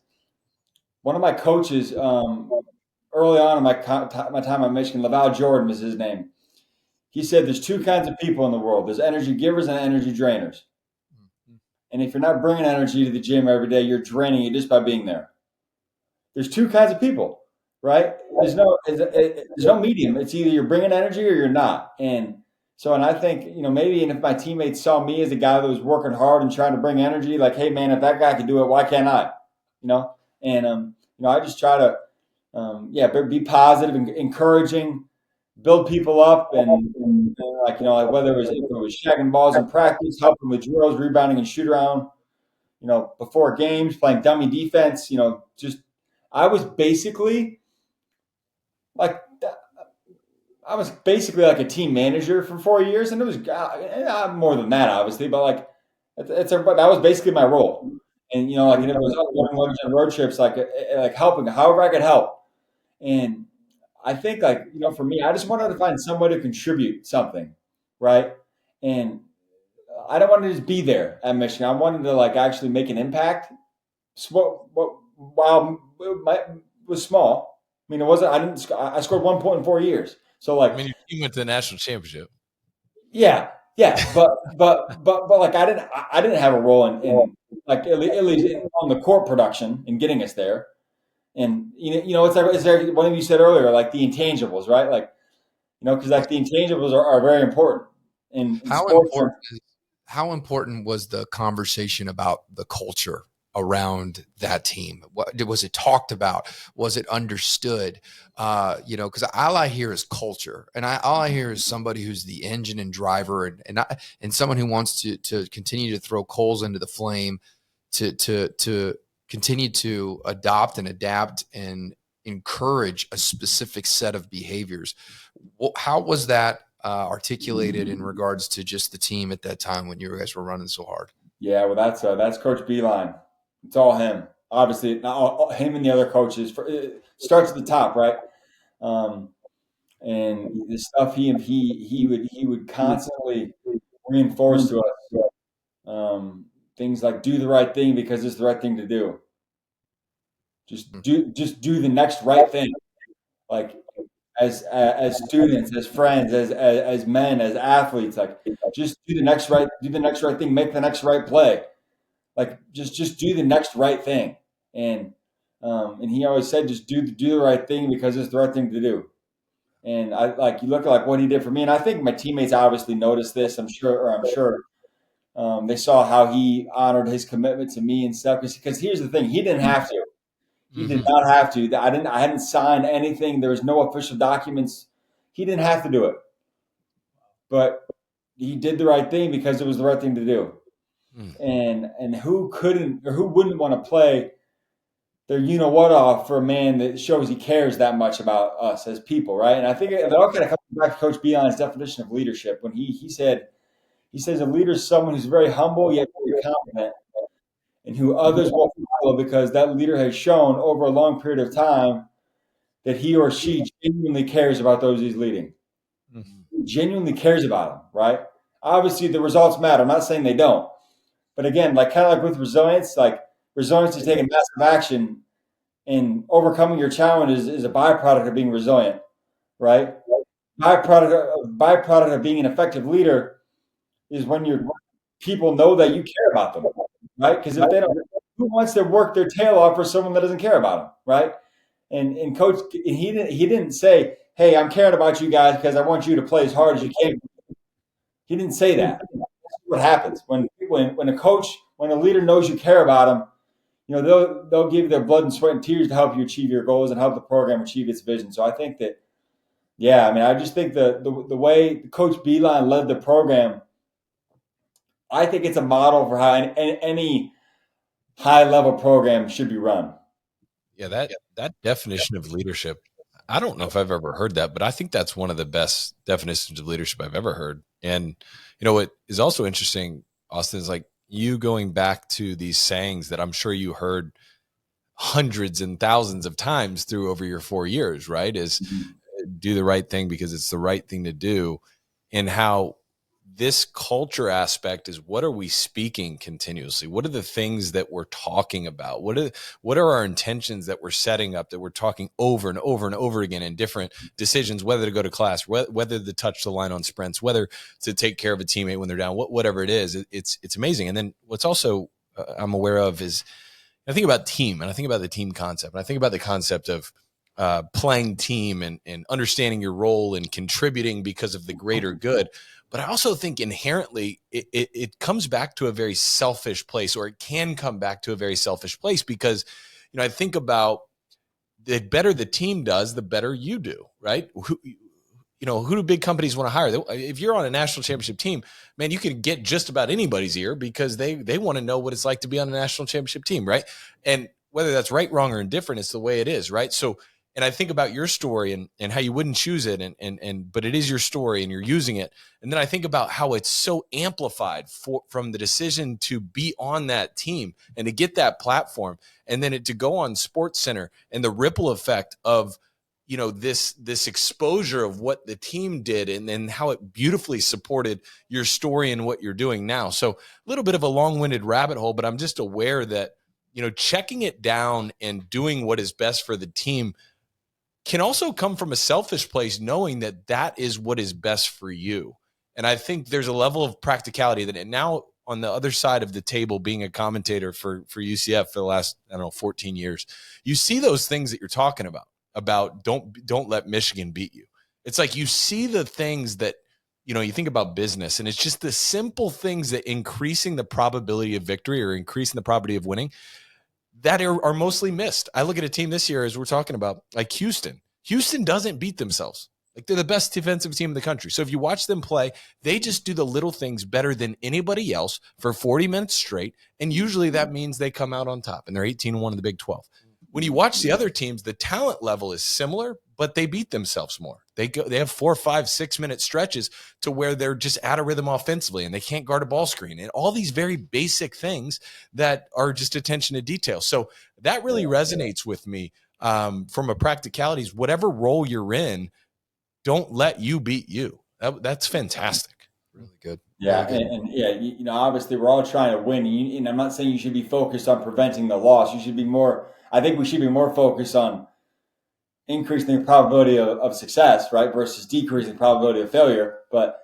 one of my coaches early on in my time at Michigan, Laval Jordan was his name. He said there's 2 kinds of people in the world. There's energy givers and energy drainers. And if you're not bringing energy to the gym every day, you're draining it just by being there. There's 2 kinds of people, right? There's no medium. It's either you're bringing energy or you're not. And I think, maybe, and if my teammates saw me as a guy that was working hard and trying to bring energy, like, hey man, if that guy can do it, why can't I? And I just try to be positive and encouraging, build people up, and like whether if it was shagging balls in practice, helping with drills, rebounding and shoot around, before games, playing dummy defense, just I was basically like like a team manager for 4 years, and it was more than that, obviously, but like that was basically my role. And and it was going on road trips, like helping however I could help. And I think for me, I just wanted to find some way to contribute something, right? And I don't want to just be there at Michigan. I wanted to actually make an impact. So while it was small, I mean, it wasn't. I scored 1 point in 4 years. So I mean, you went to the national championship. Yeah, but like I didn't have a role in like at least on the court production in getting us there. And it's like one of you said earlier, like the intangibles, right? Like because like the intangibles are very important in How sports. how important was the conversation about the culture around that team? What was it talked about? Was it understood? Because all I hear is culture, and all I hear is somebody who's the engine and driver, and someone who wants to continue to throw coals into the flame, to continue to adopt and adapt and encourage a specific set of behaviors. How was that articulated in regards to just the team at that time when you guys were running so hard? Yeah, well, that's Coach Beeline. It's all him. Obviously, him and the other coaches. It starts at the top, right? And the stuff he would constantly reinforce to us. Things like do the right thing because it's the right thing to do. Just do the next right thing. Like as students, as friends, as men, as athletes, like just do the next right thing, make the next right play. Like just do the next right thing. And he always said just do the right thing because it's the right thing to do. And you look at what he did for me, and I think my teammates obviously noticed this. I'm sure they saw how he honored his commitment to me and stuff. Because here's the thing, he didn't have to. He did not have to. I hadn't signed anything. There was no official documents. He didn't have to do it, but he did the right thing because it was the right thing to do. And who couldn't or who wouldn't want to play their what off for a man that shows he cares that much about us as people, right? And I think it all kind of comes back to Coach Beeline's definition of leadership when he says a leader is someone who's very humble yet very confident, and who others will follow because that leader has shown over a long period of time that he or she genuinely cares about those he's leading. Genuinely cares about them, right? Obviously, the results matter. I'm not saying they don't. But again, kind of with resilience, resilience is taking massive action, and overcoming your challenge is a byproduct of being resilient, right? Byproduct of being an effective leader is when your people know that you care about them, right? Because if they don't, who wants to work their tail off for someone that doesn't care about them, right? And Coach, he didn't say, "Hey, I'm caring about you guys because I want you to play as hard as you can." He didn't say that. That's what happens when a leader knows you care about them. They'll give their blood and sweat and tears to help you achieve your goals and help the program achieve its vision. So I think that, I just think the way Coach Beeline led the program, I think it's a model for how any high-level program should be run. Yeah, that definition of leadership, I don't know if I've ever heard that, but I think that's one of the best definitions of leadership I've ever heard. And what is also interesting, Austin, is you going back to these sayings that I'm sure you heard hundreds and thousands of times through over your 4 years, right? Is do the right thing because it's the right thing to do. And how this culture aspect is, what are we speaking continuously? What are the things that we're talking about? What are our intentions that we're setting up, that we're talking over and over and over again in different decisions, whether to go to class, whether to touch the line on sprints, whether to take care of a teammate when they're down, whatever it is, it's amazing. And then what's also I'm aware of is I think about team, and I think about the team concept, and I think about the concept of playing team and understanding your role and contributing because of the greater good. But I also think inherently it comes back to a very selfish place, or it can come back to a very selfish place, because I think about the better the team does, the better you do, right? Who do big companies want to hire? If you're on a national championship team, man, you can get just about anybody's ear because they want to know what it's like to be on a national championship team, right? And whether that's right, wrong, or indifferent, it's the way it is, right? So, and I think about your story and how you wouldn't choose it, but it is your story and you're using it. And then I think about how it's so amplified from the decision to be on that team and to get that platform, and then to go on Sports Center and the ripple effect of, this exposure of what the team did and then how it beautifully supported your story and what you're doing now. So a little bit of a long-winded rabbit hole, but I'm just aware that, checking it down and doing what is best for the team can also come from a selfish place, knowing that that is what is best for you. And I think there's a level of practicality that now on the other side of the table, being a commentator for UCF for the last, 14 years, you see those things that you're talking about don't let Michigan beat you. It's like you see the things that, you think about business, and it's just the simple things that increasing the probability of victory or increasing the probability of winning that are mostly missed. I look at a team this year, as we're talking about, like Houston. Houston doesn't beat themselves. Like, they're the best defensive team in the country. So if you watch them play, they just do the little things better than anybody else for 40 minutes straight. And usually that means they come out on top, and they're 18-1 in the Big 12. When you watch the other teams, the talent level is similar, but they beat themselves more. They have 4, 5, 6 minute stretches to where they're just out of rhythm offensively and they can't guard a ball screen and all these very basic things that are just attention to detail. So that really resonates with me from a practicalities. Whatever role you're in, don't let you beat you. That's fantastic. Really good. Yeah, really good. and obviously we're all trying to win. And I'm not saying you should be focused on preventing the loss. You should be more. I think we should be more focused on increasing the probability of success, right, versus decreasing the probability of failure. But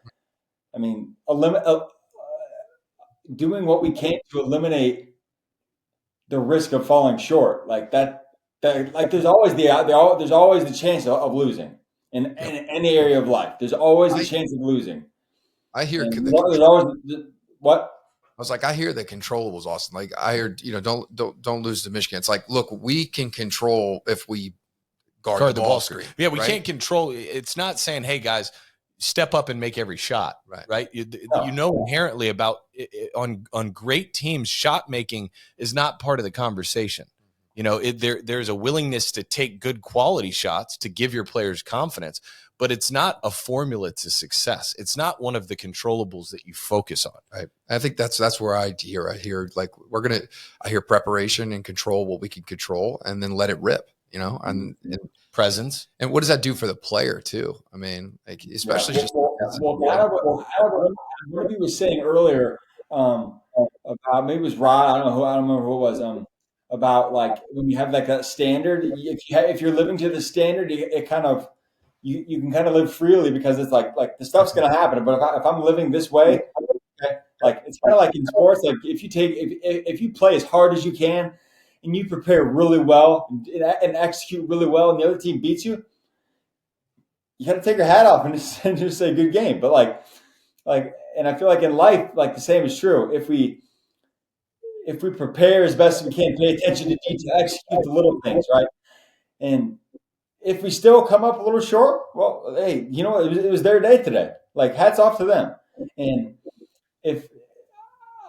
I mean, doing what we can to eliminate the risk of falling short, like that like there's always the chance of losing in any area of life. There's always a chance of losing. I hear there's always what. I was like, I hear the controllables, Austin. Like, I heard, don't lose to Michigan. It's like, look, we can control if we guard the ball screen. Yeah, we can't control. It's not saying, hey, guys, step up and make every shot, right? Inherently about on great teams, shot making is not part of the conversation. There's a willingness to take good quality shots to give your players confidence, but it's not a formula to success. It's not one of the controllables that you focus on. Right. I think that's where I hear like I hear preparation and control what we can control and then let it rip, and presence. And what does that do for the player too? I mean, like, especially what he was saying earlier about, maybe it was Rod. I don't remember who it was. About like when you have like that standard, if you're living to the standard, it kind of you can kind of live freely because it's like the stuff's going to happen. But if I'm living this way, okay, like it's kind of like in sports. Like if you play as hard as you can and you prepare really well and execute really well, and the other team beats you, you got to take your hat off and just say good game. But like, and I feel like in life, like the same is true. If we prepare as best as we can, pay attention to detail, execute the little things, right? And if we still come up a little short, well, hey, it was their day today. Like, hats off to them. And if,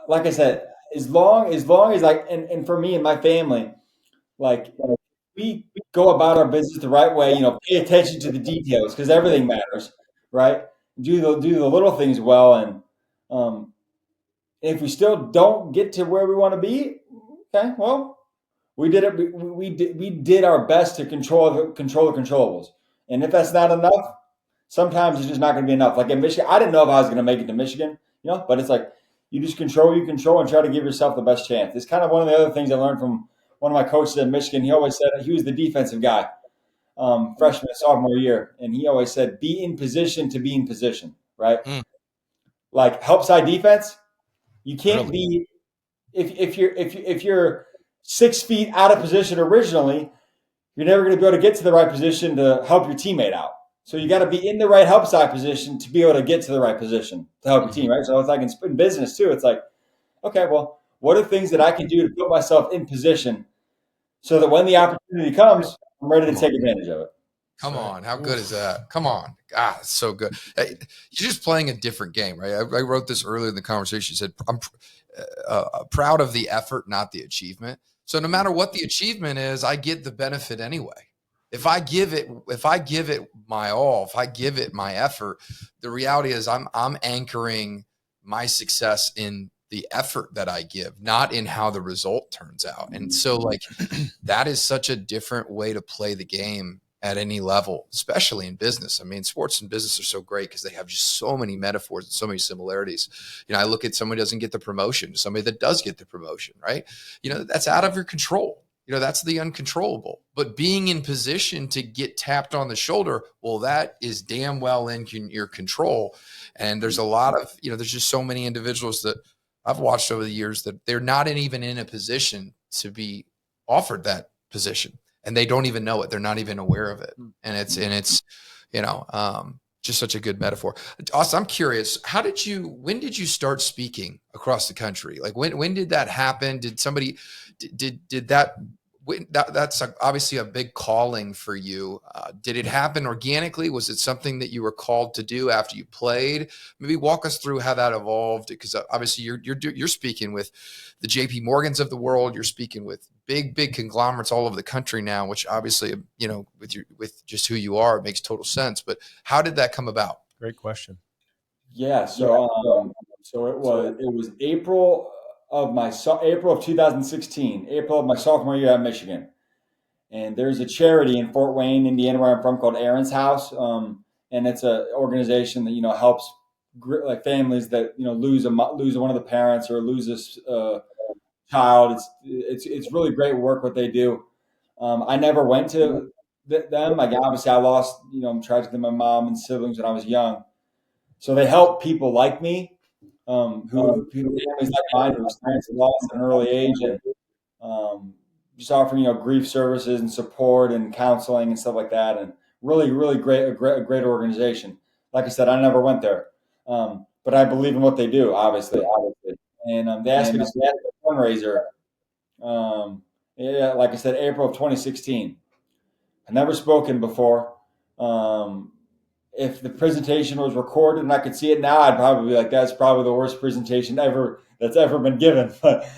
like I said, as long as like, and for me and my family, like we go about our business the right way, pay attention to the details because everything matters, right? Do the little things well, and if we still don't get to where we want to be, okay, well, we did it. We did our best to control the controllables, and if that's not enough, sometimes it's just not going to be enough. Like in Michigan, I didn't know if I was going to make it to Michigan, but it's like you just control, and try to give yourself the best chance. It's kind of one of the other things I learned from one of my coaches at Michigan. He always said, he was the defensive guy, freshman and sophomore year, and he always said, "Be in position to be in position." Right? Like help side defense. You can't be if you're 6 feet out of position originally, you're never going to be able to get to the right position to help your teammate out. So you got to be in the right help side position to be able to get to the right position to help your team, right? So it's like in business too. It's like, okay, well, what are things that I can do to put myself in position so that when the opportunity comes, I'm ready to take advantage of it. Come on. How good is that? Come on. Ah, it's so good. Hey, you're just playing a different game, right? I wrote this earlier in the conversation. You said, I'm proud of the effort, not the achievement. So no matter what the achievement is, I get the benefit anyway. If I give it my all, if I give it my effort, the reality is I'm anchoring my success in the effort that I give, not in how the result turns out. And so like that is such a different way to play the game at any level, especially in business. I mean, sports and business are so great because they have just so many metaphors and so many similarities. You know, I look at somebody who doesn't get the promotion, somebody that does get the promotion, right? You know, that's out of your control. You know, that's the uncontrollable. But being in position to get tapped on the shoulder, well, that is damn well in your control. And there's a lot of, you know, there's just so many individuals that I've watched over the years that they're not even in a position to be offered that position. And they don't even know it. They're not even aware of it. And it's, you know, just such a good metaphor. Austin, I'm curious, when did you start speaking across the country? Like when did that happen? Did somebody, that's obviously a big calling for you. Did it happen organically? Was it something that you were called to do after you played? Maybe walk us through how that evolved, because obviously you're speaking with the JP Morgans of the world. You're speaking with big conglomerates all over the country now, which obviously, you know, with just who you are, it makes total sense. But how did that come about? Great question. Yeah. So it was April of 2016, April of my sophomore year at Michigan. And there's a charity in Fort Wayne, Indiana, where I'm from, called Aaron's House. And it's an organization that, you know, helps like families that, you know, lose one of the parents or lose a child. It's really great work what they do. I never went to them. Like obviously I lost, you know, tragically my mom and siblings when I was young. So they help people like me, who families like mine who experienced loss at an early age, and just offering, you know, grief services and support and counseling and stuff like that. And really great, a great organization. Like I said, I never went there, but I believe in what they do, obviously. And they asked me to speak at a fundraiser. Yeah, like I said, April of 2016. I've never spoken before. If the presentation was recorded and I could see it now, I'd probably be like, that's probably the worst presentation that's ever been given. But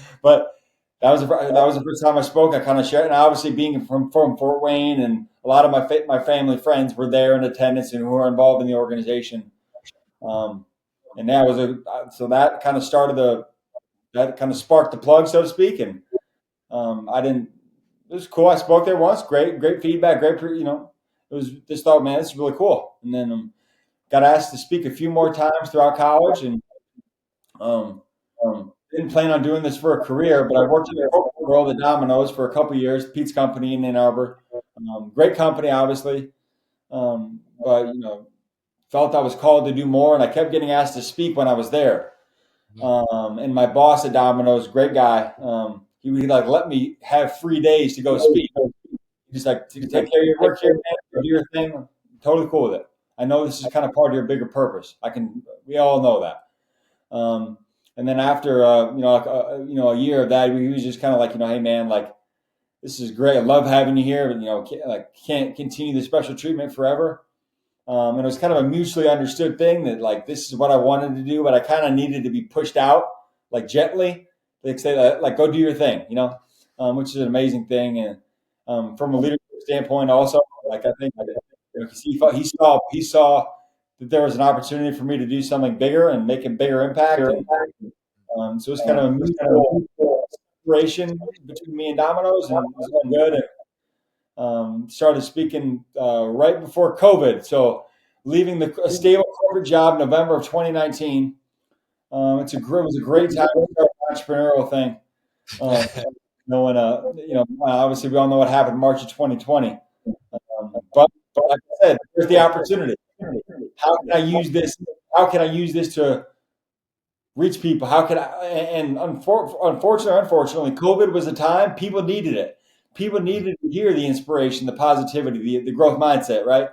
that was the first time I spoke. I kind of shared, and obviously being from Fort Wayne, and a lot of my family friends were there in attendance and who were involved in the organization. And that was so that kind of sparked the plug, so to speak. And it was cool. I spoke there once. Great feedback. You know, it was just thought, man, this is really cool. And then got asked to speak a few more times throughout college, and didn't plan on doing this for a career, but I worked in the corporate world at Domino's for a couple of years, Pete's company in Ann Arbor. Great company, obviously, but you know, felt I was called to do more, and I kept getting asked to speak when I was there. And my boss at Domino's, great guy, he would like let me have free days to go speak. He's like, take care of your work here, man, do your thing. Totally cool with it. I know this is kind of part of your bigger purpose. We all know that. And then after, a year of that, he was just kind of like, you know, hey man, like, this is great. I love having you here, but you know, can't continue the special treatment forever. And it was kind of a mutually understood thing that like, this is what I wanted to do, but I kind of needed to be pushed out like gently. They say like, go do your thing, you know, which is an amazing thing. And from a leadership standpoint, also, like I think he saw that there was an opportunity for me to do something bigger and make a bigger impact. And so it's kind of a mutual separation between me and Domino's, and it was going good. And started speaking right before COVID. So leaving a stable corporate job in November of 2019. It was a great time to start an entrepreneurial thing. Obviously we all know what happened in March of 2020. But like I said, there's the opportunity. How can I use this? How can I use this to reach people? How can I? And unfortunately, COVID was a time people needed it. People needed to hear the inspiration, the positivity, the growth mindset, right?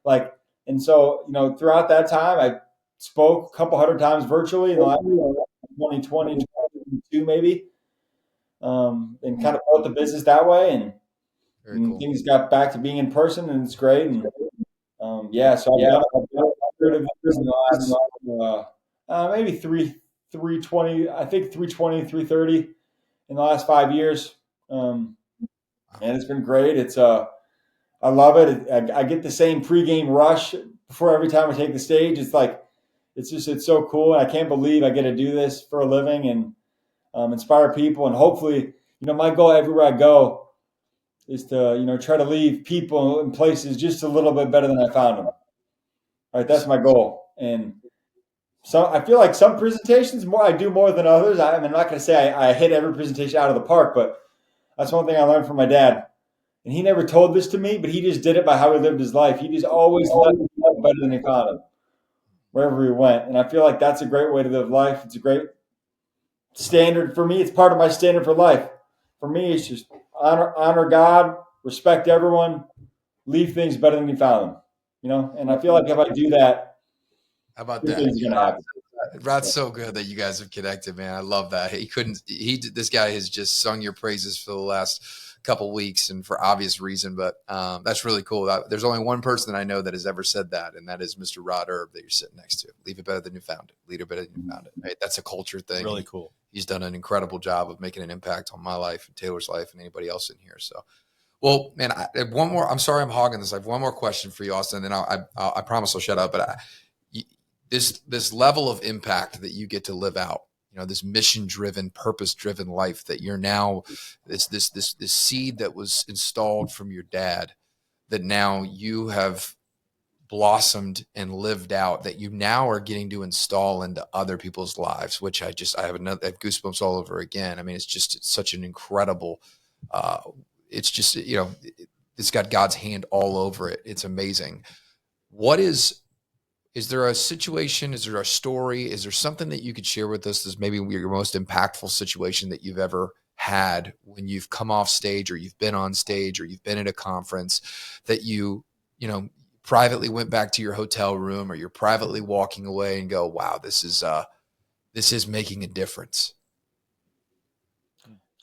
Like, and so, you know, throughout that time, I spoke a couple hundred times virtually in the last 2020, 2022 maybe. and kind of built the business that way. And Cool. things got back to being in person, and it's great. And so I've done maybe 320, I think 320, 330 in the last 5 years. And it's been great. I love it. I get the same pregame rush before every time I take the stage. It's like, it's so cool. I can't believe I get to do this for a living and inspire people. And hopefully, my goal everywhere I go is to, try to leave people in places just a little bit better than I found them. All right. That's my goal. And so I feel like some presentations I do more than others. I'm not going to say I hit every presentation out of the park, but that's one thing I learned from my dad. And he never told this to me, but he just did it by how he lived his life. He just always lived better than he found him, wherever he went. And I feel like that's a great way to live life. It's a great standard for me. It's part of my standard for life. For me, it's just honor God, respect everyone, leave things better than you found them. And I feel like if I do that, how about things that? are going to happen. That's so good that you guys have connected, man. I love that. This guy has just sung your praises for the last couple weeks, and for obvious reason, but that's really cool. There's only one person that I know that has ever said that, and that is Mr. Rod Erb that you're sitting next to. Leave it better than you found it. Lead it better than you found it. Right? That's a culture thing. Really cool. He's done an incredible job of making an impact on my life and Taylor's life and anybody else in here. So, well, man, I have one more. I'm sorry I'm hogging this. I have one more question for you, Austin, and then I promise I'll shut up. But this level of impact that you get to live out, this mission-driven, purpose-driven life that you're now, this seed that was installed from your dad, that now you have blossomed and lived out, that you now are getting to install into other people's lives, which I have goosebumps all over again. I mean, it's such an incredible, it's just, it's got God's hand all over it. It's amazing. Is there a situation? Is there a story? Is there something that you could share with us that's maybe your most impactful situation that you've ever had when you've come off stage, or you've been on stage, or you've been at a conference, that you privately went back to your hotel room, or you're privately walking away and go, wow, this is making a difference?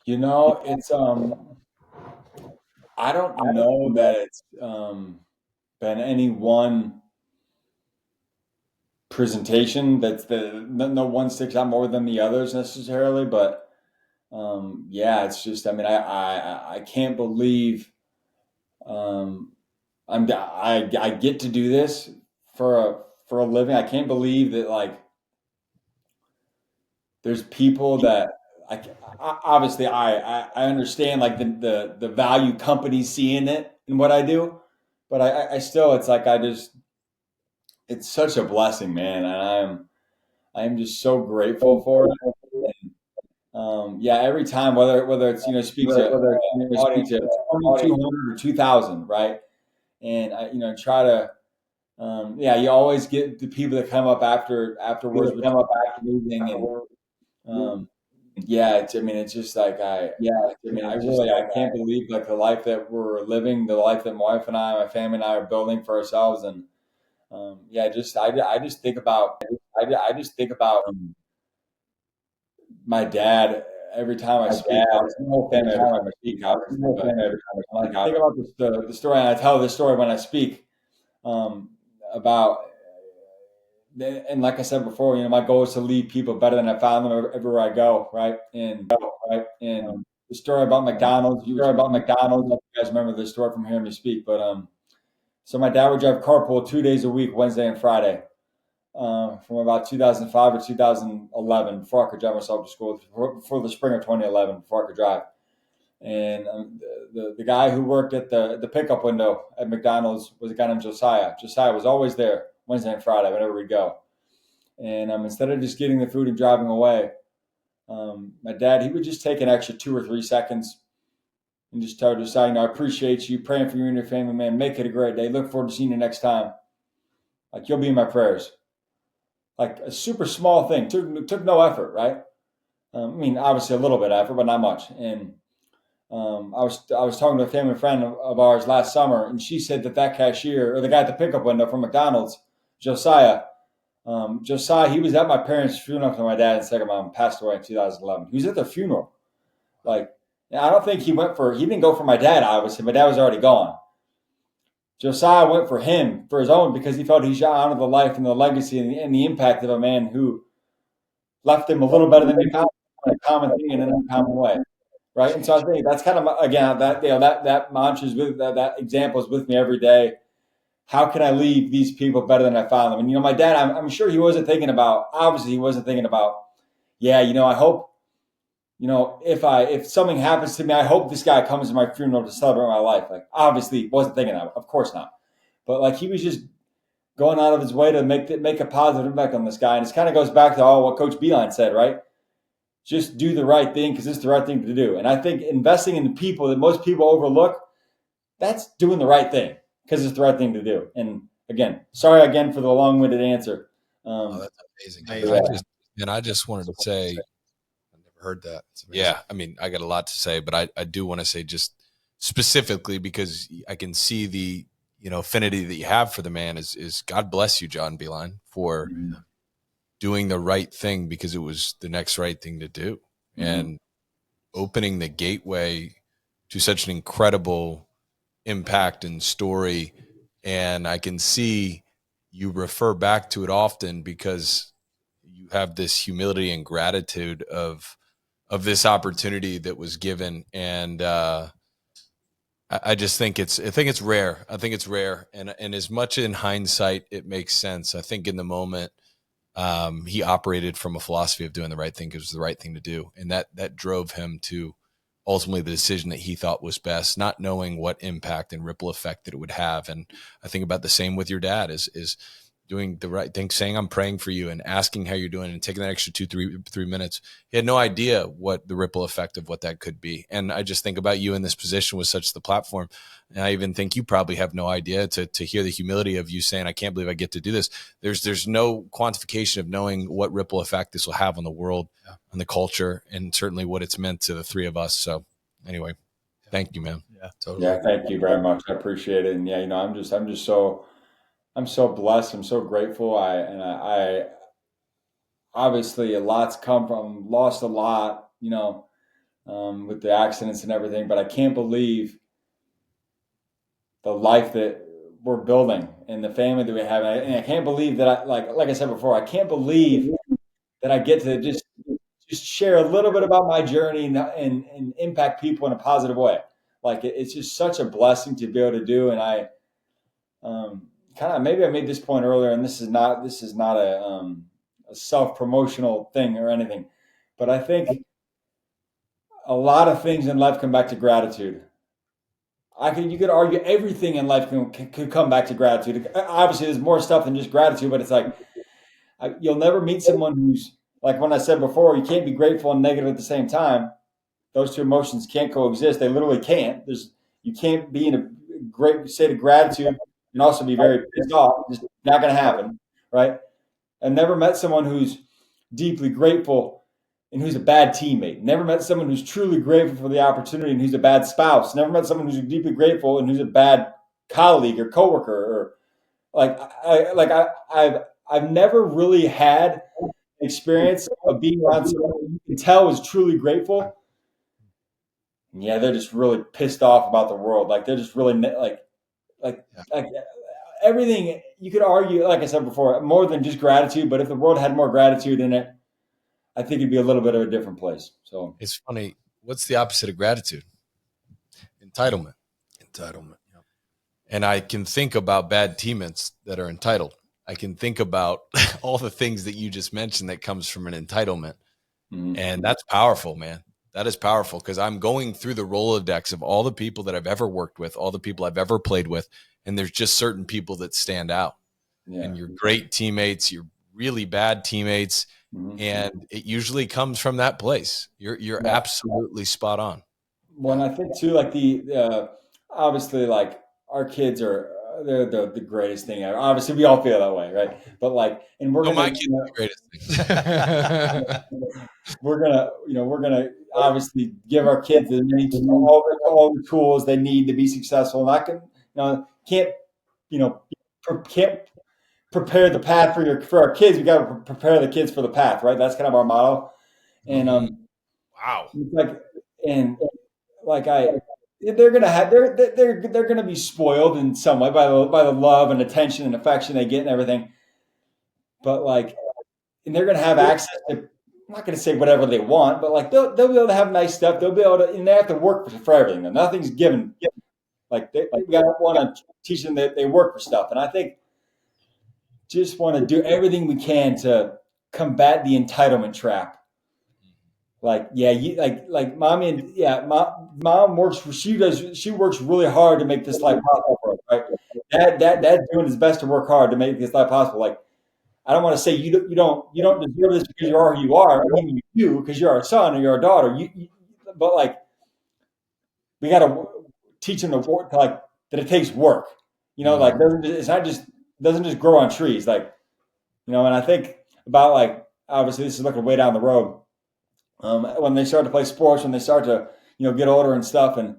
It's I don't know that it's been any one presentation that's no one sticks out more than the others necessarily, but it's just, I can't believe I get to do this for a living. I can't believe that, like, there's people that obviously I understand, like, the value companies see in it and what I do, but I still, it's like, it's such a blessing, man. And I'm just so grateful for it. And, every time, whether it's, speak to audience of 200 or 2,000, right? And I try to, you always get the people that come up afterwards, come up after meeting, and it's just like, I can't believe, like, the life that we're living, the life that my wife and my family and I are building for ourselves. And I just think about my dad every time I speak. My whole family every time I speak. Obviously, but I think about the story, and I tell this story when I speak about. And like I said before, my goal is to leave people better than I found them everywhere I go, right? And the story about McDonald's. You guys remember this story from hearing me speak, but so my dad would drive carpool 2 days a week, Wednesday and Friday, from about 2005 or 2011, before I could drive myself to school, before the spring of 2011, before I could drive. And the guy who worked at the pickup window at McDonald's was a guy named Josiah. Josiah was always there Wednesday and Friday whenever we'd go. And instead of just getting the food and driving away, my dad, he would just take an extra 2 or 3 seconds and just tell Josiah, I appreciate you, praying for you and your family, man. Make it a great day. Look forward to seeing you next time. Like, you'll be in my prayers. Like, a super small thing. Took no effort, right? Obviously a little bit of effort, but not much. And I was talking to a family friend of ours last summer, and she said that cashier, or the guy at the pickup window from McDonald's, Josiah, he was at my parents' funeral after my dad and second mom passed away in 2011. He was at their funeral. Like, I don't think he didn't go for my dad, obviously. My dad was already gone. Josiah went for him, for his own, because he felt he should honor the life and the legacy and the impact of a man who left him a little better than a common thing in an uncommon way. Right. And so I think that's kind of, again, that mantra is that example is with me every day. How can I leave these people better than I found them? And, my dad, I'm sure he wasn't thinking about, yeah, I hope, if something happens to me, I hope this guy comes to my funeral to celebrate my life. Like, obviously he wasn't thinking that, of course not. But like, he was just going out of his way to make a positive impact on this guy. And it kind of goes back to what Coach Beeline said, right? Just do the right thing because it's the right thing to do. And I think investing in the people that most people overlook, that's doing the right thing because it's the right thing to do. And again, sorry again for the long-winded answer. That's amazing. I just wanted to say, I've never heard that. Yeah, I mean, I got a lot to say, but I do want to say just specifically because I can see the affinity that you have for the man is God bless you, John Beeline, for doing the right thing because it was the next right thing to do, and opening the gateway to such an incredible impact and story. And I can see you refer back to it often because you have this humility and gratitude of this opportunity that was given. And I just think it's rare. I think it's rare. And as much in hindsight, it makes sense. I think in the moment, he operated from a philosophy of doing the right thing because it was the right thing to do. And that drove him to ultimately the decision that he thought was best, not knowing what impact and ripple effect that it would have. And I think about the same with your dad is doing the right thing, saying, I'm praying for you and asking how you're doing and taking that extra 3 minutes. He had no idea what the ripple effect of what that could be. And I just think about you in this position with such the platform. And I even think you probably have no idea to hear the humility of you saying, I can't believe I get to do this. There's no quantification of knowing what ripple effect this will have on the world, on the culture, and certainly what it's meant to the three of us. So anyway, thank you, man. Yeah, totally. Yeah, thank you very much. I appreciate it. And yeah, I'm so blessed. I'm so grateful. I obviously a lot's come from, lost a lot, with the accidents and everything, but I can't believe the life that we're building and the family that we have. And I can't believe that like I said before, I can't believe that I get to just share a little bit about my journey and impact people in a positive way. Like it's just such a blessing to be able to do. And I, kind of, maybe I made this point earlier, and this is not a self-promotional thing or anything, but I think a lot of things in life come back to gratitude. You could argue everything in life could come back to gratitude. Obviously, there's more stuff than just gratitude, but it's like you'll never meet someone who's like when I said before, you can't be grateful and negative at the same time. Those two emotions can't coexist. They literally can't. You can't be in a great state of gratitude and also be very pissed off. It's just not going to happen, right? I've never met someone who's deeply grateful and who's a bad teammate. Never met someone who's truly grateful for the opportunity and who's a bad spouse. Never met someone who's deeply grateful and who's a bad colleague or coworker. I've never really had an experience of being around someone who you can tell is truly grateful. And yeah, they're just really pissed off about the world. Like they're just really like everything. You could argue, like I said before, more than just gratitude. But if the world had more gratitude in it, I think it'd be a little bit of a different place. So it's funny. What's the opposite of gratitude? Entitlement. Yeah. And I can think about bad teammates that are entitled. I can think about all the things that you just mentioned that comes from an entitlement. Mm-hmm. And that's powerful, man. That is powerful because I'm going through the Rolodex of all the people that I've ever worked with, all the people I've ever played with, and there's just certain people that stand out. Yeah. And you're great teammates, you're really bad teammates, and it usually comes from that place. You're absolutely spot on. Well, and I think too, like obviously, like our kids they're the greatest thing ever. Obviously, we all feel that way, right? But like, and my kids are the greatest thing. we're gonna obviously give our kids all the tools they need to be successful. And can't prepare the path for our kids. We got to prepare the kids for the path, right? That's kind of our motto. And wow, it's like and like they're gonna have they're gonna be spoiled in some way by the love and attention and affection they get and everything. But like, and they're gonna have access to. I'm not gonna say whatever they want, but like they'll be able to have nice stuff. They'll be able to, and they have to work for everything. Nothing's given. Like we gotta want to teach them that they work for stuff. And I think just want to do everything we can to combat the entitlement trap. Like, yeah, like mommy and mom works for she works really hard to make this life possible for us, right? Dad's doing his best to work hard to make this life possible. Like, I don't want to say you don't deserve this because you are who you are. I mean, you do because you're our son or you're our daughter. But like, we got to teach them to work, like that it takes work. Like doesn't just grow on trees. Like, and I think about like obviously this is looking way down the road. When they start to play sports, when they start to get older and stuff, and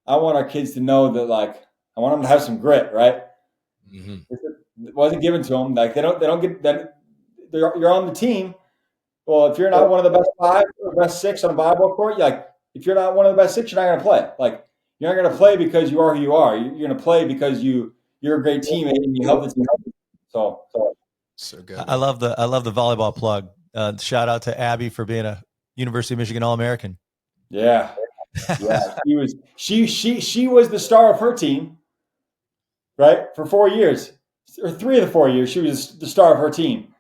I want our kids to know that like I want them to have some grit, right? Mm-hmm. It wasn't given to them. Like they don't get that. You're on the team. Well, if you're not one of the best 5 or best 6 on a volleyball court, if you're not one of the best 6, you're not going to play. Like you're not going to play because you are who you are. You're going to play because you're a great teammate and you help the team. So good. I love the volleyball plug. Shout out to Abby for being a University of Michigan All-American. Yeah. She was the star of her team, right? For 4 years, or 3 of the 4 years, she was the star of her team.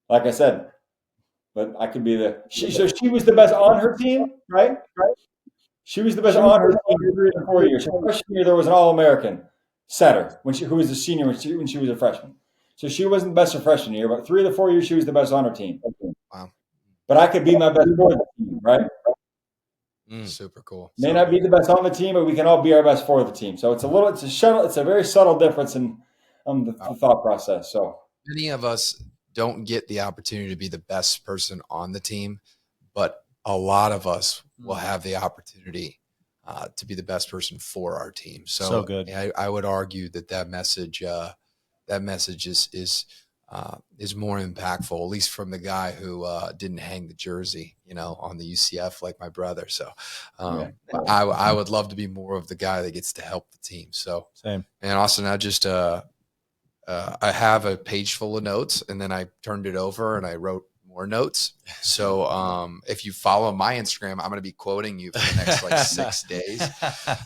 Like I said, but I could be so she was the best on her team, right? She was the best on her team for 3 of the 4 years. Her freshman year, there was an All-American setter who was a senior when she was a freshman. So she wasn't the best her freshman year, but 3 of the 4 years she was the best on her team. Wow. But I could be my best for the team, right? Super cool. May not be the best on the team, but we can all be our best for the team. So it's a very subtle difference in the thought process. So many of us don't get the opportunity to be the best person on the team, but a lot of us will have the opportunity to be the best person for our team. So good. I would argue that message is more impactful, at least from the guy who didn't hang the jersey, on the UCF like my brother. So I would love to be more of the guy that gets to help the team. So same. And Austin, I have a page full of notes, and then I turned it over and I wrote more notes. So if you follow my Instagram, I'm going to be quoting you for the next 6 days.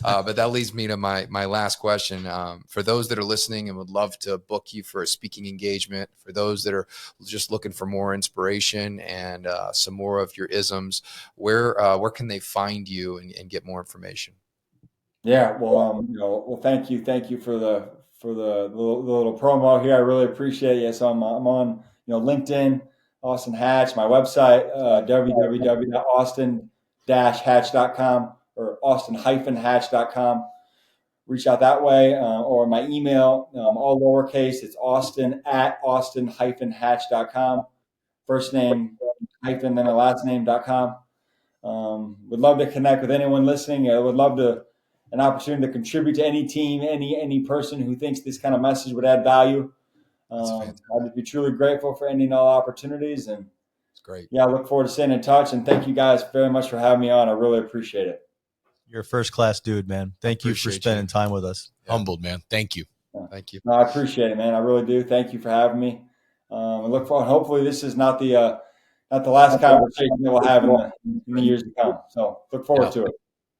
But that leads me to my last question. For those that are listening and would love to book you for a speaking engagement, for those that are just looking for more inspiration and some more of your isms, where can they find you and get more information? Yeah, well, thank you for the little promo here. I really appreciate it. So I'm on LinkedIn, Austin Hatch, my website, www.austin-hatch.com or austin-hatch.com. Reach out that way, or my email, all lowercase. It's austin@austin-hatch.com. First name hyphen then my last name.com. Would love to connect with anyone listening. I would love an opportunity to contribute to any team, any person who thinks this kind of message would add value. I'd be truly grateful for any and all opportunities. And it's great. Yeah, I look forward to staying in touch. And thank you guys very much for having me on. I really appreciate it. You're a first-class dude, man. Thank you for spending time with us. Yeah. Humbled, man. Thank you. Thank you. No, I appreciate it, man. I really do. Thank you for having me. I look forward. Hopefully, this is not the last conversation that we'll have in the years to come. So look forward to it.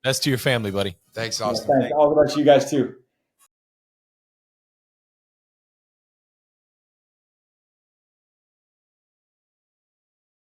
Best to your family, buddy. Thanks, Austin. Thanks. All the best to you guys too.